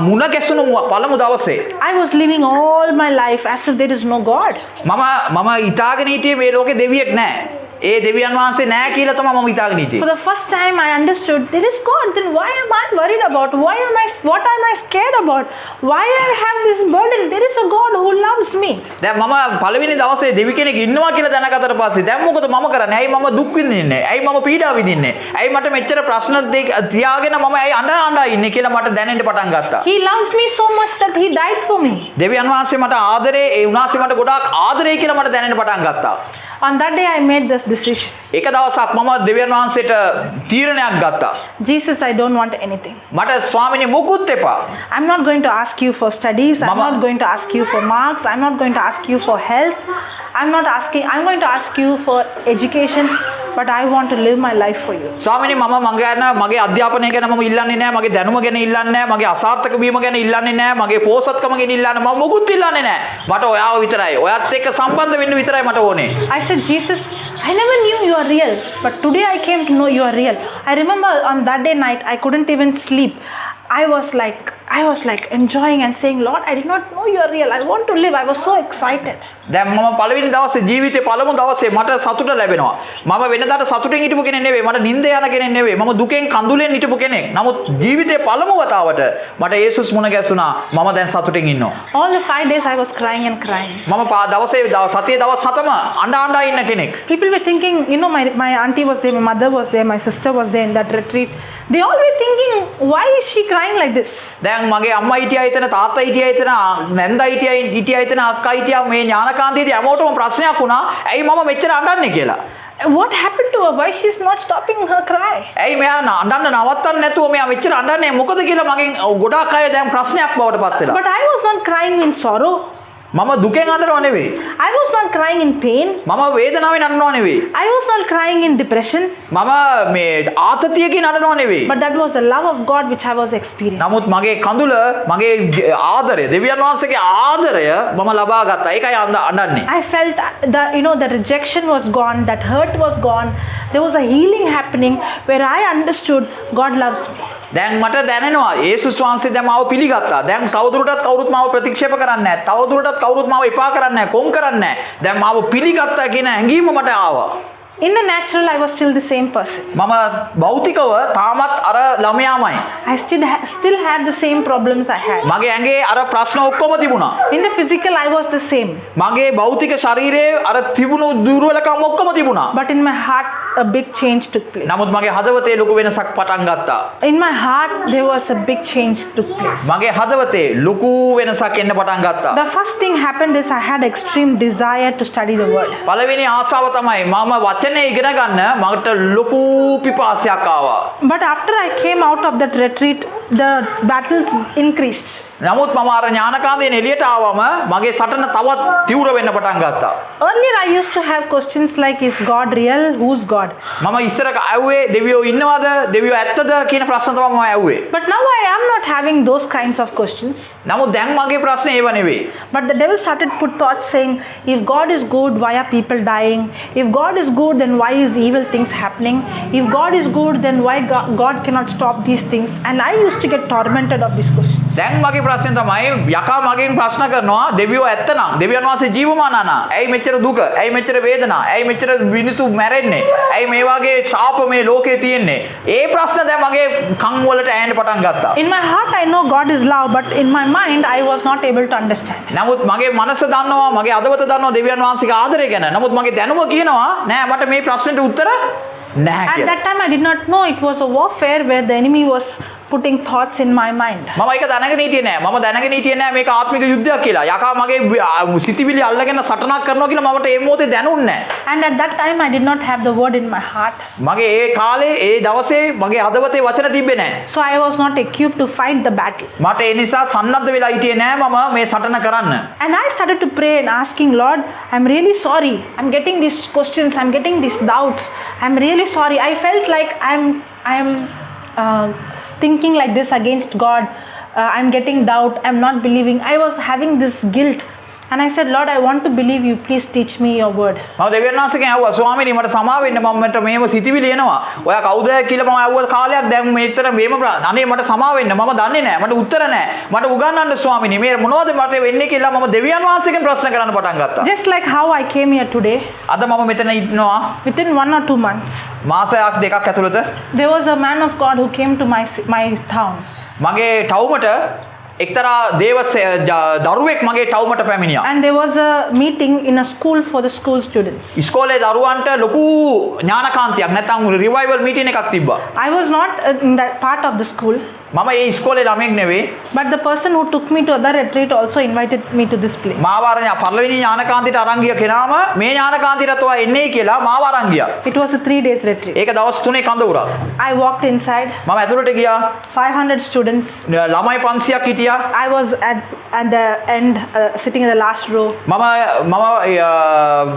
මුණ ගැසුණු පළමු දවසේ I was living all my life as if there is no God. මම හිතාගෙන හිටියේ මේ ලෝකේ දෙවියෙක් නැහැ. ඒ දෙවියන් වහන්සේ නැහැ කියලා තමයි මම හිතාගෙන හිටියේ. For the first time I understood there is God. Then why am I worried about? What am I scared about? Why I have this burden? There is a God who loves me. දැන් මම පළවෙනි දවසේ දෙවි කෙනෙක් ඉන්නවා කියලා දැනගත්තට පස්සේ දැන් මොකද මම කරන්නේ? ඇයි මම දුක් විඳින්නේ? ඇයි මම පීඩා විඳින්නේ? ඇයි මට මෙච්චර ප්‍රශ්න තියාගෙන මම ඇයි අඬ ඉන්නේ කියලා මට දැනෙන්න පටන් ගත්තා. He loves me so much that he died for me. දෙවියන් වහන්සේ මට ආදරේ, ඒ උන්වහන්සේ මට ගොඩාක් ආදරේ කියලා මට දැනෙන්න පටන් ගත්තා. On that day, I made this decision. එක දවසක් මම දෙවියන් වහන්සේට තීරණයක් ගත්තා. Jesus, I don't want anything. මට ස්වාමිනේ මොකුත් එපා. I'm not going to ask you for studies. I'm Mama- not going to ask you for marks. I'm not going to ask you for health. I'm going to ask you for education, but I want to live my life for you. ස්වාමිනේ මගේ අධ්‍යාපනය ගැන මම ඉල්ලන්නේ නැහැ. මගේ දැනුම ගැන ඉල්ලන්නේ නැහැ. මගේ අසාර්ථක වීම ගැන ඉල්ලන්නේ නැහැ. මගේ පෝසත්කම ගැන ඉල්ලන්නේ මම මොකුත් ඉල්ලන්නේ නැහැ. මට ඔයාව විතරයි. ඔයත් එක්ක සම්බන්ධ වෙන්න විතරයි මට ඕනේ. I said, Jesus, I never knew you are real, but today I came to know you are real. I remember on that day night, I couldn't even sleep. I was like enjoying and saying, Lord, I did not know you are real. I want to live. I was so excited. දැන් මම පළවෙනි දවසේ ජීවිතේ පළමු දවසේ මට සතුට ලැබෙනවා. මම වෙනදාට සතුටින් හිටපු කෙනෙක් නෙවෙයි. මට නිින්ද යන කෙනෙක් නෙවෙයි. මම දුකෙන් කඳුලෙන් හිටපු කෙනෙක්. නමුත් ජීවිතේ පළමු වතාවට මට යේසුස් මුණ ගැසුණා. මම දැන් සතුටින් ඉන්නවා. All the 5 days I was crying and crying. මම සතියේ දවස් 7ම අඬ ඉන්න කෙනෙක්. People were thinking, my auntie was there, my mother was there, my sister was there in that retreat. They all were thinking, why is she crying like this? දැන් මගේ අම්මා හිටියා එතන, තාත්තා හිටියා එතන, නැන්දා හිටියා එතන, අක්කා හිටියා. මේ ඥානකාන්තියදී හැමෝටම ප්‍රශ්නයක් වුණා. ඇයි මම මෙච්චර අඬන්නේ කියලා. What happened to her? Why she's not stopping her cry? ඇයි මෙයා අඬන්න නවත්තන්නේ නැතුව මෙයා මෙච්චර අඬන්නේ මොකද කියලා මගෙන් ගොඩාක් අය දැන් ප්‍රශ්නයක් බවට පත් වෙලා. But I was not crying in sorrow. මම දුකෙන් අඬනව නෙවෙයි. I was not crying in pain. මම වේදනාවෙන් අඬනව නෙවෙයි. I was not crying in depression. මම මේ ආතතියකින් අඬනව නෙවෙයි. But that was the love of God which I was experiencing. නමුත් මගේ කඳුල, මගේ ආදරය, දෙවියන් වහන්සේගේ ආදරය මම ලබා ගත්තා. ඒකයි අඬන්නේ. I felt that the rejection was gone, that hurt was gone. There was a healing happening where I understood God loves me. දැන් මට දැනෙනවා යේසුස් වහන්සේ දැන් මාව පිළිගත්තා. දැන් තවදුරටත් කවුරුත් මාව ප්‍රතික්ෂේප කරන්නේ නැහැ. තවදුරටත් කවුරුත් මාව එපා කරන්නේ නැහැ, කොම් කරන්නේ නැහැ. දැන් මාව පිළිගත්තා කියන හැඟීම මට ආවා. In the natural, I was still the same person. මම භෞතිකව තාමත් අර ළමයාමයි. I still had the same problems I had. මගේ ඇඟේ අර ප්‍රශ්න ඔක්කොම තිබුණා. In the physical, I was the same. මගේ භෞතික ශරීරයේ අර තිබුණු දුර්වලකම් ඔක්කොම තිබුණා. But in my heart, a big change took place. නමුත් මගේ හදවතේ ලොකු වෙනසක් පටන් ගත්තා. In my heart, there was a big change took place. මගේ හදවතේ ලොකු වෙනසක් එන්න පටන් ගත්තා. The first thing happened is I had extreme desire to study the word. පළවෙනි ආසාව තමයි මම වචනේ ඉගෙන ගන්න මට ලොකු පිපාසයක් ආවා. But after I came out of that retreat, the battles increased. නමුත් මම අර ඥානකාන්තයෙන් එළියට ආවම මගේ සටන තවත් තීව්‍ර වෙන්න පටන් ගත්තා. Earlier, I used to have questions like, is God real? Who's God? මම ඉස්සර ඇහුවේ දෙවියෝ ඉන්නවද? දෙවියෝ ඇත්තද කියන ප්‍රශ්න තමයි මම ඇහුවේ. But now I am not having those kinds of questions. නමුත් දැන් මගේ ප්‍රශ්නේ ඒව නෙවෙයි. But the devil started put thoughts saying, if God is good, why are people dying? If God is good, then why is evil things happening? If God is good, then why God cannot stop these things? And I used to get tormented of these questions. දැන් මගේ ප්‍රශ්නේ තමයි යකා මගෙන් ප්‍රශ්න කරනවා දෙවියෝ ඇත්තනම් දෙවියන් වහන්සේ ජීවමාන නා. ඇයි මෙච්චර දුක? ඇයි මෙච්චර වේදනා? ඇයි මෙච්චර මිනිස්සු මැරෙන්නේ? ඇයි මේ වගේ ශාප මේ ලෝකේ තියෙන්නේ? ඒ ප්‍රශ්න දැන් මගේ කන් වලට ඇහෙන්න පටන් ගත්තා. In my heart, I know God is love, but in my mind, I was not able to understand. නමුත් මගේ මනස දන්නවා මගේ අදවත දන්නවා දෙවියන් වහන්සේගේ ආදරය ගැන. නමුත් මගේ දැනුම කියනවා නෑ මට මේ ප්‍රශ්නෙට උත්තර නැහැ At කියලා. that time, I did not know it was a warfare where the enemy was putting thoughts in my mind. මම ඒක දැනගෙන හිටියේ නෑ. මම දැනගෙන හිටියේ නෑ මේක ආත්මික යුද්ධයක් කියලා. යකා මගේ සිතිවිලි අල්ලගෙන සටනක් කරනවා කියලා මමට ඒ මොහොතේ දැනුන්නේ නෑ. And at that time, I did not have the word in my heart. මගේ ඒ කාලේ ඒ දවසේ මගේ හදවතේ වචන තිබ්බේ නෑ. So I was not equipped to fight the battle. මට ඒ නිසා සන්නද්ධ වෙලා හිටියේ නෑ මම මේ සටන කරන්න. And I started to pray and asking, Lord, I'm really sorry. I'm getting these questions. I'm getting these doubts. I'm really sorry. I felt like I'm thinking like this against God. I'm getting doubt. I'm not believing. I was having this guilt. And I said, Lord, I want to believe you. Please teach me your word. මම දෙවියන් වහන්සේගෙන් ඇහුවා ස්වාමීනි මට සමා වෙන්න මම මට මේව සිතිවිලි එනවා. ඔයා කවුද කියලා මම ඇහුවා කාලයක් දැන් මේතර මේම අනේ මට සමා වෙන්න මම දන්නේ නැහැ. මට උත්තර නැහැ. මට උගන්වන්න ස්වාමීනි මේ මොනවද මට වෙන්නේ කියලා මම දෙවියන් වහන්සේගෙන් ප්‍රශ්න කරන්න පටන් ගත්තා. Just like how I came here today, අද මම මෙතන ඉන්නවා within 1 or 2 months, මාසයක් දෙකක් ඇතුළත there was a man of God who came to my town. මගේ ටවුමට එක්තරා දේව දරුවෙක් මගේ ටවුමට පැමිණියා. And there was a meeting in a school for the school students. ඉස්කෝලේ දරුවන්ට ලොකු ඥානකාන්තියක් නැත්නම් රිවයිවල් මීටින් එකක් තිබ්බා. I was not in that part of the school. මම ඒ ඉස්කෝලේ ළමෙක් නෙවෙයි. But the person who took me to other retreat also invited me to this place. මාව අරන් පළවෙනි ඥානකාන්තිට අරන් ගිය කෙනාම මේ ඥානකාන්තියට ඔයා එන්නේ කියලා මාව අරන් ගියා. It was a 3 days retreat. ඒක දවස් 3 කඳවුරක්. I walked inside. මම ඇතුළට ගියා. 500 students. ළමයි 500ක් හිටියා. I was at the end, sitting in the last row. මම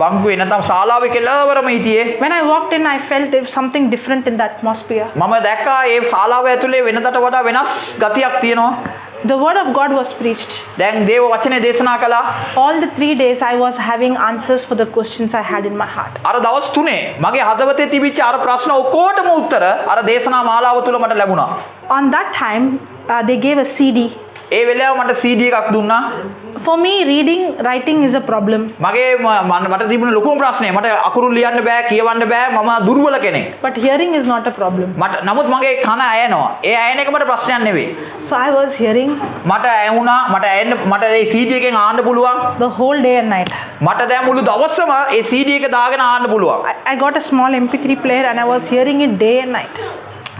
බංකුවේ නැත්නම් ශාලාවේ කෙළවරම හිටියේ. When I walked in, I felt there was something different in the atmosphere. මම දැක්කා ඒ ශාලාව ඇතුලේ වෙනදට වඩා වෙනස් ගතියක් තියෙනවා. The word of God was preached. දැන් දේව වචනේ දේශනා කළා. All the 3 days I was having answers for the questions I had in my heart. අර දවස් 3 මගේ හදවතේ තිබිච්ච අර ප්‍රශ්න ඔක්කොටම උත්තර අර දේශනා මාලාව තුල මට ලැබුණා. On that time, they gave a CD. ඒ වෙලාව මට CD එකක් දුන්නා. For me, writing is a problem. මගේ මට තිබුණ ලොකුම ප්‍රශ්නේ මට අකුරු ලියන්න බෑ කියවන්න බෑ මම දුර්වල කෙනෙක්. But hearing is not a problem. නමුත් මගේ කන ඇයෙනවා. ඒ ඇයෙන එක මට ප්‍රශ්නයක් නෙවෙයි. So I was hearing මට ඇහුණා මට ඒ CD එකෙන් ආන්න පුළුවන්. the whole day and night. මට දැන් මුළු දවසම ඒ CD එක දාගෙන ආන්න පුළුවන්. I got a small MP3 player and I was hearing it day and night.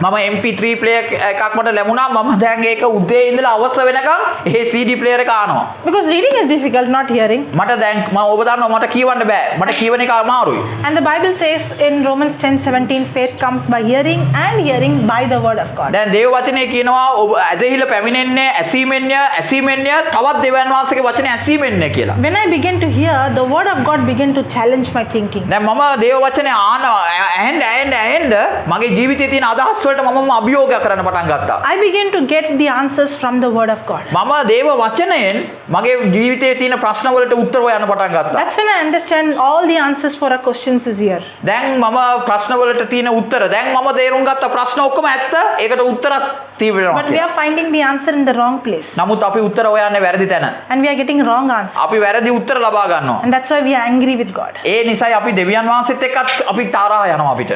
මම MP3 player එකක් මට ලැබුණා. මම දැන් ඒක උදේ ඉඳලා හවස වෙනකන් ඒ CD player එක ආනවා. Because reading is difficult, not hearing. මට දැන් ඔබ දන්නවා මට කියවන්න බෑ. මට කියවන එක අමාරුයි. And the Bible says in Romans 10:17, faith comes by hearing and hearing by the word of God. දැන් දේව වචනේ කියනවා ඔබ ඇදහිල්ල පැමිණෙන්නේ ඇසීමෙන්ය තවත් දෙවියන් වහන්සේගේ වචනේ ඇසීමෙන්ය කියලා. When I began to hear, the word of God began to challenge my thinking. දැන් මම දේව වචනේ ඇහෙන්න මගේ ජීවිතයේ තියෙන අදහස් වලට මම අභියෝග කරන්න පටන් ගත්තා. I began to get the answers from the word of God. මම දේව වචනයෙන් මගේ ජීවිතයේ තියෙන ප්‍රශ්න වලට උත්තර හොයන්න පටන් ගත්තා. That's when I understand all the answers for our questions is here. දැන් මම ප්‍රශ්න වලට තියෙන උත්තර දැන් මම තේරුම් ගත්ත ප්‍රශ්න ඔක්කොම ඇත්ත. ඒකට උත්තරත් තියෙනවා. But we are finding the answer in the wrong place. නමුත් අපි උත්තර හොයන්නේ වැරදි තැන. And we are getting wrong answers. අපි වැරදි උත්තර ලබා ගන්නවා. And that's why we are angry with God. ඒ නිසායි අපි දෙවියන් වහන්සේත් එක්කත් අපි තරහා යනවා අපිට.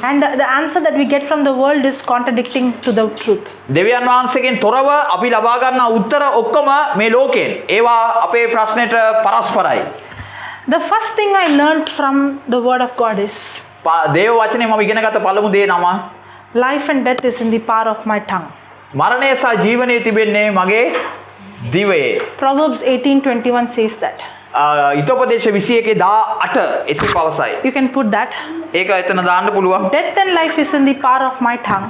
And the answer that we get from the world is contradicting to the truth. දෙවියන් වහන්සේගෙන් තොරව අපි ලබා ගන්නා උත්තර ඔක්කොම මේ ලෝකයෙන් ඒවා අපේ ප්‍රශ්නෙට පරස්පරයි. The first thing I learned from the word of God is දේව වචනේ මම ඉගෙන ගත්ත පළමු දේ නම life and death is in the power of my tongue. මරණය සහ ජීවනය තිබෙන්නේ මගේ දිවයේ. Proverbs 18:21 says that. ඊතෝපදේශ 21:18 එසේ පවසයි. You can put that. ඒක එතන දාන්න පුළුවන්. Death and life is in the power of my tongue.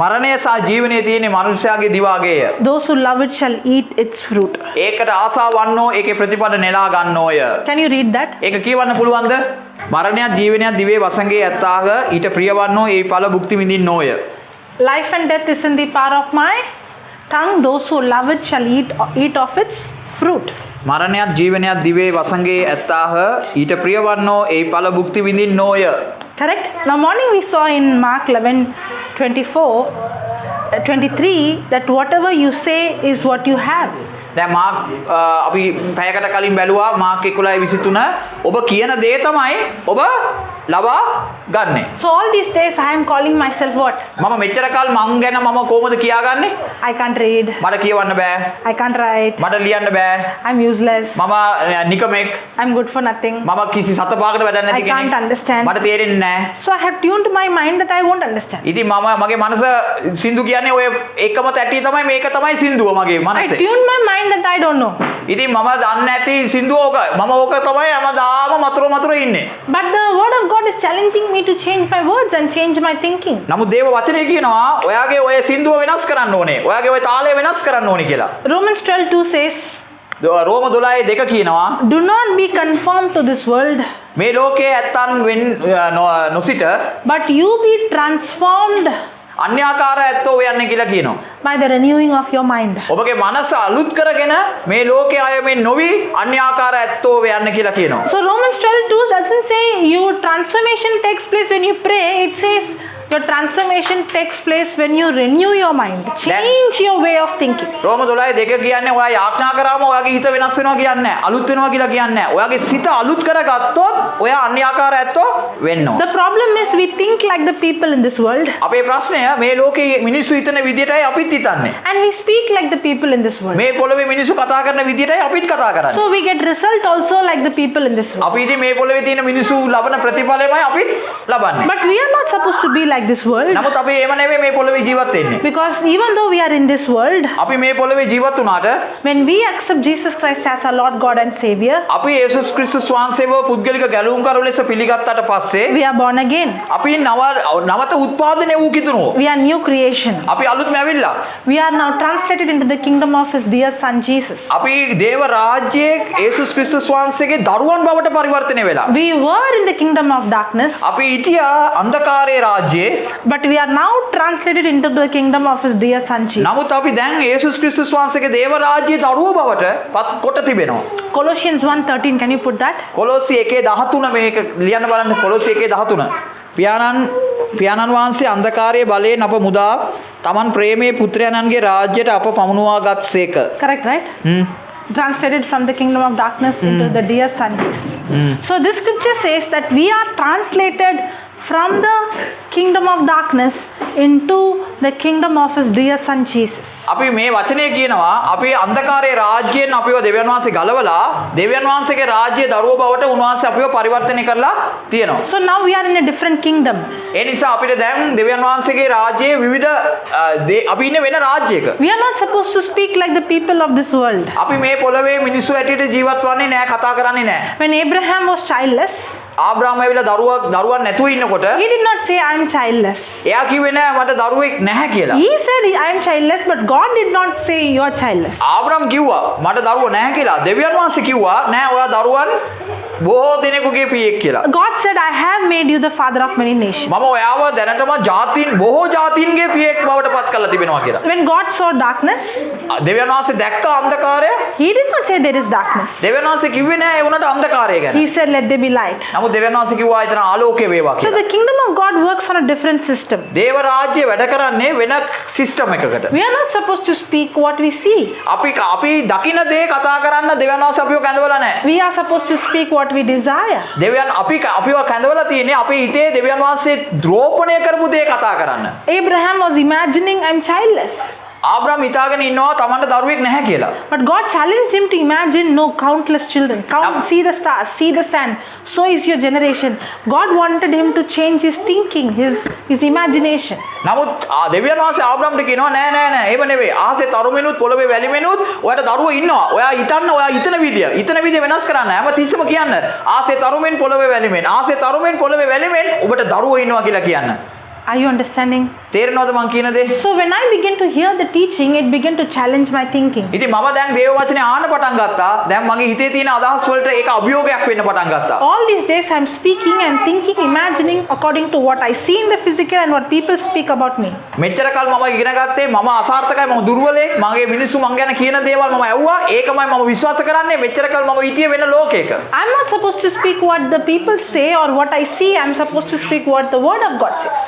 මරණය සහ ජීවනය තියෙන්නේ මනුෂ්‍යයාගේ දිවාගේය. Those who love it shall eat its fruit. ඒකට ආසාව වන්නෝ ඒකේ ප්‍රතිඵල නෙලා ගන්නෝය. Can you read that? ඒක කියවන්න පුළුවන්ද? මරණයත් ජීවනයත් දිවේ වසඟේ ඇත්තාහ ඊට ප්‍රියවන්නෝ ඒ ඵල භුක්ති විඳින්නෝය. Life and death is in the power of my tongue. Those who love it shall eat of its fruit. මරණයත් ජීවනයත් දිවේ වසඟේ ඇත්තාහ ඊට ප්‍රියවන්නෝ ඒ ඵල භුක්ති විඳින්නෝය. Correct? Now morning we saw in Mark 11:23 that whatever you say is what you have. දැන් mark අපි පැයකට කලින් බැලුවා mark 11:23 ඔබ කියන දේ තමයි ඔබ ලබා ගන්නෙ. So all these days I am calling myself what? මම මෙච්චර කල් මං ගැන මම කොහොමද කියාගන්නේ? I can't read. මට කියවන්න බෑ. I can't write. මට ලියන්න බෑ. I'm useless. මම නිකමෙක්. I'm good for nothing. මම කිසි සතපාකට වැඩක් නැති I can't කෙනෙක්. understand. මට තේරෙන්නේ නැහැ. So I have tuned my mind that I won't understand. ඉතින් මගේ මනස සින්දු කියන්නේ ඔය එකම තැටිය තමයි මේක තමයි සින්දුව මගේ I මනසේ. tuned my mind that I don't know. ඉතින් මම දන්නේ නැති සින්දුව ඕක. මම ඕක තමයි හැමදාම මතුරු ඉන්නේ. But the word of God is challenging me to change my words and change my thinking. නමුත් දේව වචනේ කියනවා ඔයාගේ ඔය සින්දුව වෙනස් කරන්න ඕනේ. ඔයාගේ ඔය තාලය වෙනස් කරන්න ඕනේ කියලා. Romans 12:2 says, රෝම 12:2 කියනවා do not be conformed to this world, මේ ලෝකයේ ඇත්තන් නොසිට but you be transformed අන්‍යාකාර ඇත්තෝ වෙන්නේ කියලා කියනවා. by the renewing of your mind. ඔබගේ මනස අලුත් කරගෙන මේ ලෝකයේ අය මේ නොවි අන්‍යාකාර ඇත්තෝ වෙන්නේ කියලා කියනවා. So Romans 12:2 doesn't say your transformation takes place when you pray. It says your transformation takes place when you renew your mind. Change your way of thinking. රෝම 12:2 කියන්නේ ඔයා යාඥා කරාම ඔයාගේ හිත වෙනස් වෙනවා කියන්නේ නැහැ. අලුත් වෙනවා කියලා කියන්නේ නැහැ. ඔයාගේ සිත අලුත් කරගත්තොත් ඔයා අන්‍යාකාර ඇත්තෝ වෙන්නවා. The problem is we think like the people in this world. අපේ ප්‍රශ්නය මේ ලෝකයේ මිනිස්සු හිතන විදියටයි අපිත් හිතන්නේ. And we speak like the people in this world. මේ පොළවේ මිනිස්සු කතා කරන විදියටයි අපිත් කතා කරන්නේ. So we get result also like the people in this world. අපි ඉතින් මේ පොළවේ තියෙන මිනිස්සු ලබන ප්‍රතිඵලයමයි අපිත් ලබන්නේ. But we are not supposed to be like like this world. නමුත් අපි එහෙම නෙවෙයි මේ පොළවේ ජීවත් වෙන්නේ. Because even though we are in this world, අපි මේ පොළවේ ජීවත් වුණාට when we accept Jesus Christ as our Lord, God and Savior, අපි යේසුස් ක්‍රිස්තුස් වහන්සේව පුද්ගලික ගැලවුම්කරු ලෙස පිළිගත්තාට පස්සේ we are born again. අපි නවත උත්පාදනය වූ කිතුණෝ. We are new creation. අපි අලුත්ම ඇවිල්ලා. We are now translated into the kingdom of His dear Son Jesus. අපි දේව රාජ්‍යයේ යේසුස් ක්‍රිස්තුස් වහන්සේගේ දරුවන් බවට පරිවර්තනය වෙලා. We were in the kingdom of darkness, අපි හිටියා අන්ධකාරයේ රාජ්‍යයේ. but we are now translated into the kingdom of His dear Son Jesus. නමුත් අපි දැන් යේසුස් ක්‍රිස්තුස් වහන්සේගේ දේව රාජ්‍යයේ දරුවෝ බවට පත් කොට තිබෙනවා. Colossians 1:13, can you put that? කොලොසි 1:13 මේක ලියන්න බලන්න. කොලොසි 1:13. පියාණන් වහන්සේ අන්ධකාරයේ බලයෙන් අප මුදා තමන් ප්‍රේමයේ පුත්‍රයන්න්ගේ රාජ්‍යයට අප පමුණුවාගත්සේක. Correct, right? Translated from the kingdom of darkness into the dear Son Jesus. So this scripture says that we are translated from the kingdom of darkness into the kingdom of His dear Son Jesus. අපි මේ වචනේ කියනවා අපි අන්ධකාරයේ රාජ්‍යයෙන් අපිව දෙවියන් වහන්සේ ගලවලා දෙවියන් වහන්සේගේ රාජ්‍යයේ දරුවෝ බවට උන්වහන්සේ අපිව පරිවර්තනය කරලා තියෙනවා. So now we are in a different kingdom. ඒ නිසා අපිට දැන් දෙවියන් වහන්සේගේ රාජ්‍යයේ විවිධ අපි ඉන්නේ වෙන රාජ්‍යයක. We are not supposed to speak like the people of this world. අපි මේ පොළවේ මිනිස්සු ඇටියට ජීවත් වන්නේ නැහැ, කතා කරන්නේ නැහැ. When Abraham was childless, ආබ්‍රහම් ඇවිල්ලා දරුවන් නැතුව ඉන්නකොට he did not say I am childless. එයා කිව්වේ නෑ මට දරුවෙක් නැහැ කියලා. He said I am childless, but God did not say you are childless. ආබ්‍රහම් කිව්වා මට දරුවෝ නැහැ කියලා. දෙවියන් වහන්සේ කිව්වා නෑ ඔයා දරුවන් බොහෝ දෙනෙකුගේ පියෙක් කියලා. God said I have made you the father of many nations. මම ඔයාව දැනටම බොහෝ ජාතීන්ගේ පියෙක් බවට පත් කරලා තිබෙනවා කියලා. When God saw darkness, දෙවියන් වහන්සේ දැක්ක අන්ධකාරය. He did not say there is darkness. දෙවියන් වහන්සේ කිව්වේ නෑ ඒ උනට අන්ධකාරය ගැන. He said let there be light. නමුත් දෙවියන් වහන්සේ කිව්වා එතන ආලෝකය වේවා So කියලා. the kingdom of God works on a different system. දේව රාජ්‍යය වැඩ කරන්නේ වෙන සිස්ටම් එකකට. We are not supposed to speak what we see. අපි දකින දේ කතා කරන්න දෙවියන් වහන්සේ අපිව කැඳවලා නැහැ. We are supposed to speak what we desire. දෙවියන් අපිව කැඳවලා තියෙන්නේ අපේ හිතේ දෙවියන් වහන්සේ ද්‍රෝපණය කරපු දේ කතා කරන්න. Abraham was imagining I'm childless. ආබ්‍රහම් හිතාගෙන ඉන්නවා තමන්ට දරුවෙක් නැහැ කියලා. But God challenged him to imagine countless children. See the stars, see the sand. So is your generation. God wanted him to change his thinking, his imagination. නමුත් දෙවියන් වහන්සේ ආබ්‍රහම්ට කියනවා නෑ එහෙම නෙවෙයි. ආසේ තරුමෙනුත් පොළවේ වැලිමෙනුත් ඔයාට දරුවෝ ඉන්නවා. ඔයා හිතන්න ඔයා හිතන විදිය වෙනස් කරන්න. හැම තිස්සෙම කියන්න. ආසේ තරුමෙන් පොළවේ වැලිමෙන්. ආසේ තරුමෙන් පොළවේ වැලිමෙන් ඔබට දරුවෝ ඉන්නවා කියලා කියන්න. Are you understanding? තේරෙනවද මං කියන දේ? So when I begin to hear the teaching, it began to challenge my thinking. ඉතින් මම දැන් දේව වචනේ ආන්න පටන් ගත්තා. දැන් මගේ හිතේ තියෙන අදහස් වලට ඒක අභියෝගයක් වෙන්න පටන් ගත්තා. All these days I'm speaking and thinking, imagining according to what I see in the physical and what people speak about me. මෙච්චර කල් මම ඉගෙන ගත්තේ මම අසාර්ථකයි මම දුර්වලෙක් මගේ මිනිස්සු මං ගැන කියන දේවල් මම ඇහුවා ඒකමයි මම විශ්වාස කරන්නේ මෙච්චර කල් මම හිටියේ වෙන ලෝකයක. I'm not supposed to speak what the people say or what I see. I'm supposed to speak what the word of God says.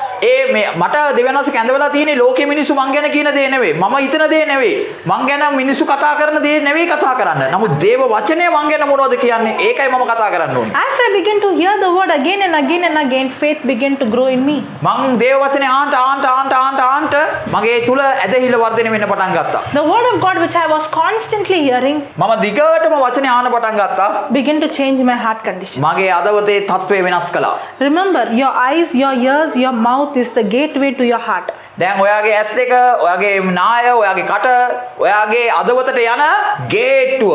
මට දෙවියන් වහන්සේ කැඳවලා තියෙන්නේ ලෝකයේ මිනිස්සු මං ගැන කියන දේ නෙවෙයි මම හිතන දේ නෙවෙයි මං ගැන මිනිස්සු කතා කරන දේ නෙවෙයි කතා කරන්න. නමුත් දේව වචනය මං ගැන මොනවද කියන්නේ ඒකයි මම කතා කරන්න ඕනේ. As I begin to hear the word again and again and again, faith began to grow in me. මං දේව වචනේ ආන්ට මගේ තුල ඇදහිල්ල වර්ධනය වෙන්න පටන් ගත්තා. The word of God which I was constantly hearing මම දිගටම වචනේ ආන්න පටන් ගත්තා. began to change my heart condition. මගේ අදවතේ තත්ත්වය වෙනස් කළා. Remember, your eyes, your ears, your mouth is the gateway to your heart. දැන් ඔයාගේ ඇස් දෙක, ඔයාගේ නාය, ඔයාගේ කට, ඔයාගේ අදවතට යන ගේට්ටුව.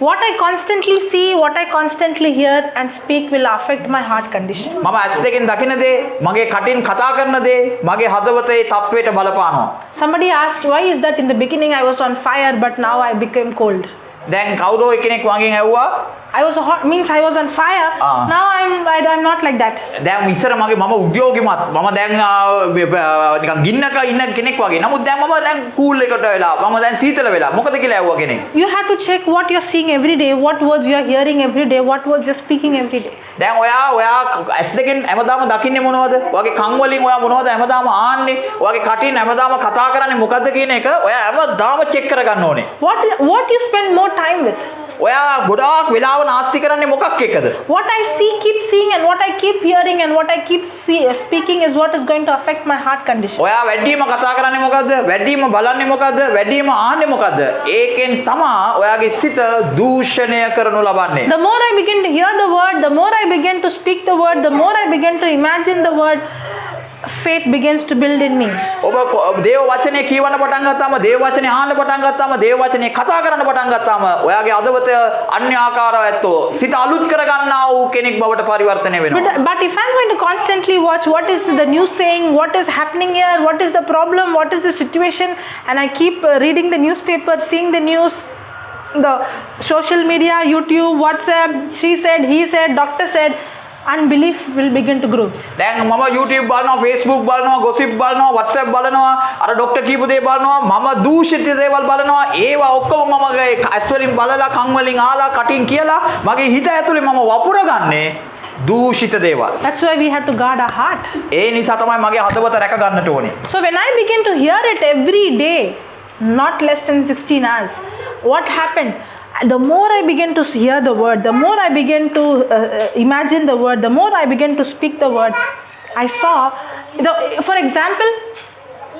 What I constantly see, what I constantly hear and speak will affect my heart condition. මම ඇස් දෙකෙන් දකින දේ, මගේ කටින් කතා කරන දේ, මගේ හදවතේ තත්වයට බලපානවා. Somebody asked, why is that in the beginning I was on fire but now I became cold? දැන් කවුරු කෙනෙක් වගෙන් ඇහුවා I was on fire. Now I'm not like that. දැන් ඉස්සර මම උද්‍යෝගිමත් මම දැන් නිකන් ගින්නක ඉන්න කෙනෙක් වගේ. නමුත් දැන් මම දැන් කූල් එකට වෙලා මම දැන් සීතල වෙලා. මොකද කියලා ඇහුවා කෙනෙක්. You have to check what you're seeing every day, what words you're hearing every day, what words you're speaking every day. දැන් ඔයා ඇස් දෙකෙන් හැමදාම දකින්නේ මොනවද? ඔයාගේ කන් වලින් ඔයා මොනවද හැමදාම ආන්නේ? ඔයාගේ කටින් හැමදාම කතා කරන්නේ මොකද්ද කියන එක ඔයා හැමදාම චෙක් කරගන්න ඕනේ. What you spend more time with? ඔයා ගොඩාක් වෙලාව නාස්ති කරන්නේ මොකක් එක්කද? What I keep seeing and what I keep hearing and what I keep speaking is what is going to affect my heart condition. ඔයා වැඩිම කතා කරන්නේ මොකද්ද? වැඩිම බලන්නේ මොකද්ද? වැඩිම ආන්නේ මොකද්ද? ඒකෙන් තමයි ඔයාගේ සිත දූෂණය කරනු ලබන්නේ. The more I begin to hear the word, the more I begin to speak the word, the more I begin to imagine the word, faith begins to build in me. ඔබ දේව වචනේ කියවන්න පටන් ගත්තාම දේව වචනේ අහන්න පටන් ගත්තාම දේව වචනේ කතා කරන්න පටන් ගත්තාම ඔයාගේ අදවත අන්‍ය ආකාරව ඇත්තෝ සිත අලුත් කරගන්නා වූ කෙනෙක් බවට පරිවර්තනය වෙනවා. But if I'm going to constantly watch what is the news saying, what is happening here, what is the problem, what is the situation, and I keep reading the newspaper, seeing the news, the social media, YouTube, WhatsApp, she said, he said, doctor said, unbelief will begin to grow. දැන් මම YouTube බලනවා, Facebook බලනවා, gossip බලනවා, WhatsApp බලනවා, අර doctor කියපු දේ බලනවා, මම දූෂිත දේවල් බලනවා, ඒවා ඔක්කොම මමගේ ඇස් වලින් බලලා, කන් වලින් ආලා, කටින් කියලා මගේ හිත ඇතුලේ මම වපුරගන්නේ දූෂිත දේවල්. That's why we have to guard our heart. ඒ නිසා තමයි මගේ හදවත රැක ගන්නට ඕනේ. So when I begin to hear it every day, not less than 16 hours, what happened? The more I begin to hear the word, the more I begin to imagine the word, the more I begin to speak the word, I saw, for example,